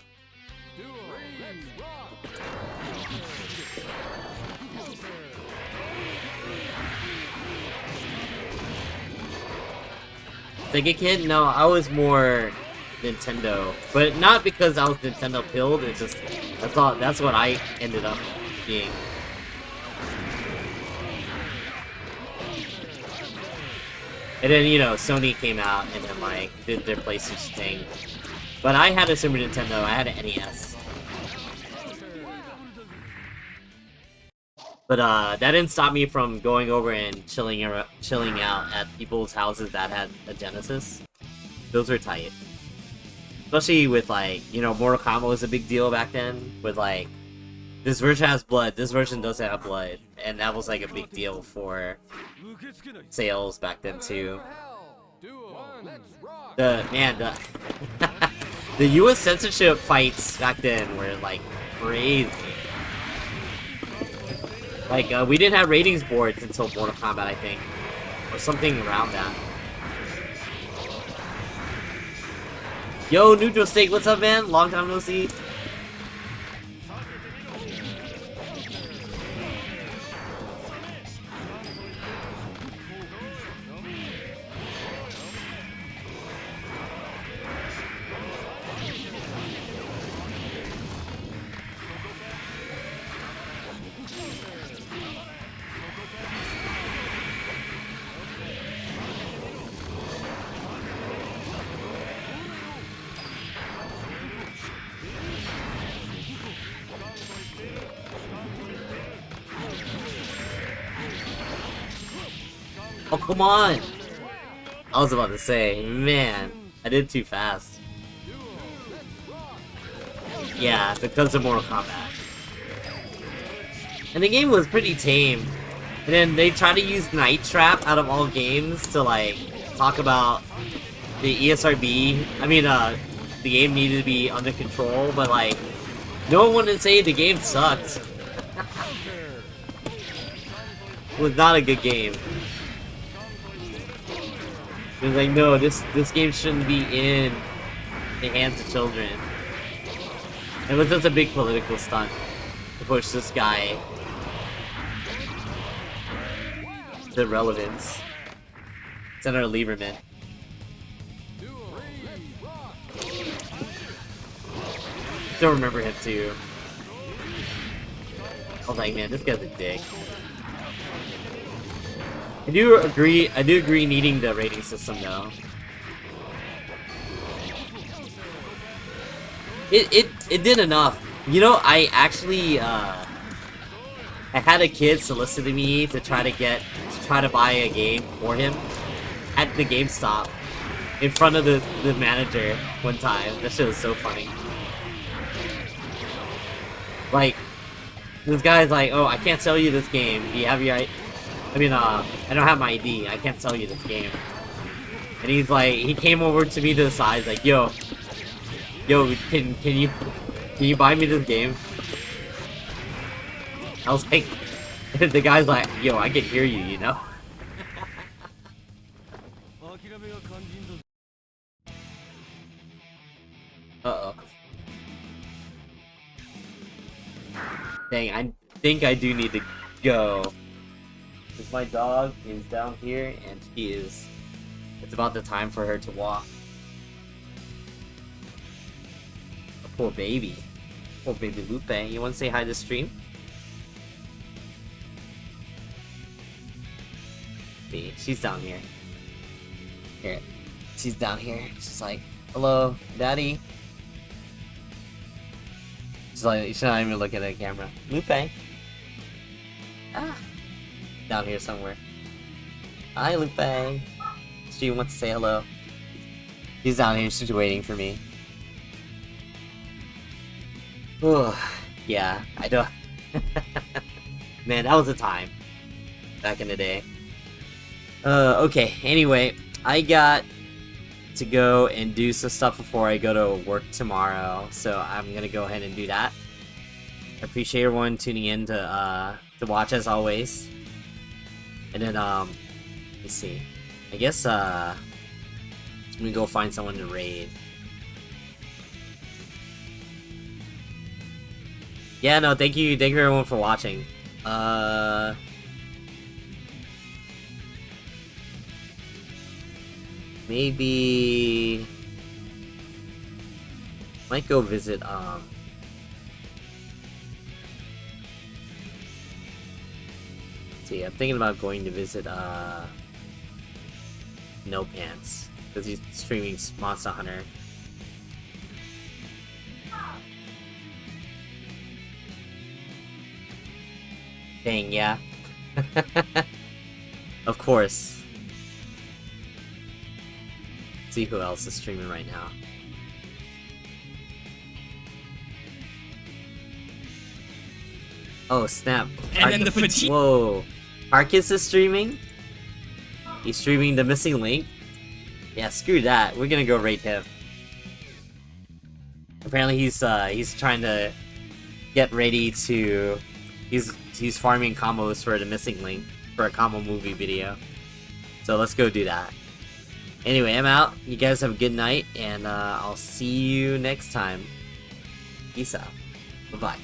Sega Kid? No, I was more Nintendo. But not because I was Nintendo pilled, it's just that's what I ended up being. And then, you know, Sony came out and then, like, did their PlayStation thing. But I had a Super Nintendo, I had an NES. But, that didn't stop me from going over and chilling out at people's houses that had a Genesis. Those were tight. Especially with, like, you know, Mortal Kombat was a big deal back then. With, like, this version has blood, this version doesn't have blood. And that was, like, a big deal for sales back then, too. The US censorship fights back then were, like, crazy. Like, we didn't have ratings boards until Mortal Kombat, I think. Or something around that. Yo, Neutral Steak, what's up, man? Long time no see. Oh, come on! I was about to say, man, I did too fast. Yeah, because of Mortal Kombat. And the game was pretty tame. And then they try to use Night Trap out of all games to, like, talk about the ESRB. I mean, the game needed to be under control, but, like, no one wanted to say the game sucked. It was not a good game. It was like, no, this game shouldn't be in the hands of children. It was just a big political stunt to push this guy to relevance. Senator Lieberman. Still remember him too. I was like, man, this guy's a dick. I do agree needing the rating system though. it did enough. You know, I actually I had a kid soliciting me to try to buy a game for him at the GameStop in front of the manager one time. That shit was so funny. Like, this guy's like, oh, I can't sell you this game. Do you have your I don't have my ID. I can't sell you this game. And he's like, he came over to me to the side, like, yo, can you buy me this game? I was like, the guy's like, yo, I can hear you, you know? Uh-oh. Dang, I think I do need to go. Because my dog is down here, and it's about the time for her to walk. A poor baby. Poor baby Lupe. You want to say hi to the stream? See, she's down here. Here. She's down here. She's like, hello, daddy. She's like, she's not even looking at the camera. Lupe. Ah. Down here somewhere. Hi, Lupe. She wants to say hello. She's down here. She's waiting for me. Yeah, I don't. Man, that was a time. Back in the day. Okay. Anyway, I got to go and do some stuff before I go to work tomorrow, so I'm gonna go ahead and do that. I appreciate everyone tuning in to watch as always. And then let me see. I guess let me go find someone to raid. Yeah, no, thank you everyone for watching. Maybe might go visit see, I'm thinking about going to visit No Pants because he's streaming Monster Hunter. Dang, yeah. Of course. See who else is streaming right now. Oh snap! And then the fatigue. Whoa, Arcus is streaming. He's streaming The Missing Link. Yeah, screw that. We're gonna go raid him. Apparently he's trying to get ready to. He's farming combos for The Missing Link for a combo movie video. So let's go do that. Anyway, I'm out. You guys have a good night, and I'll see you next time. Peace out. Bye-bye.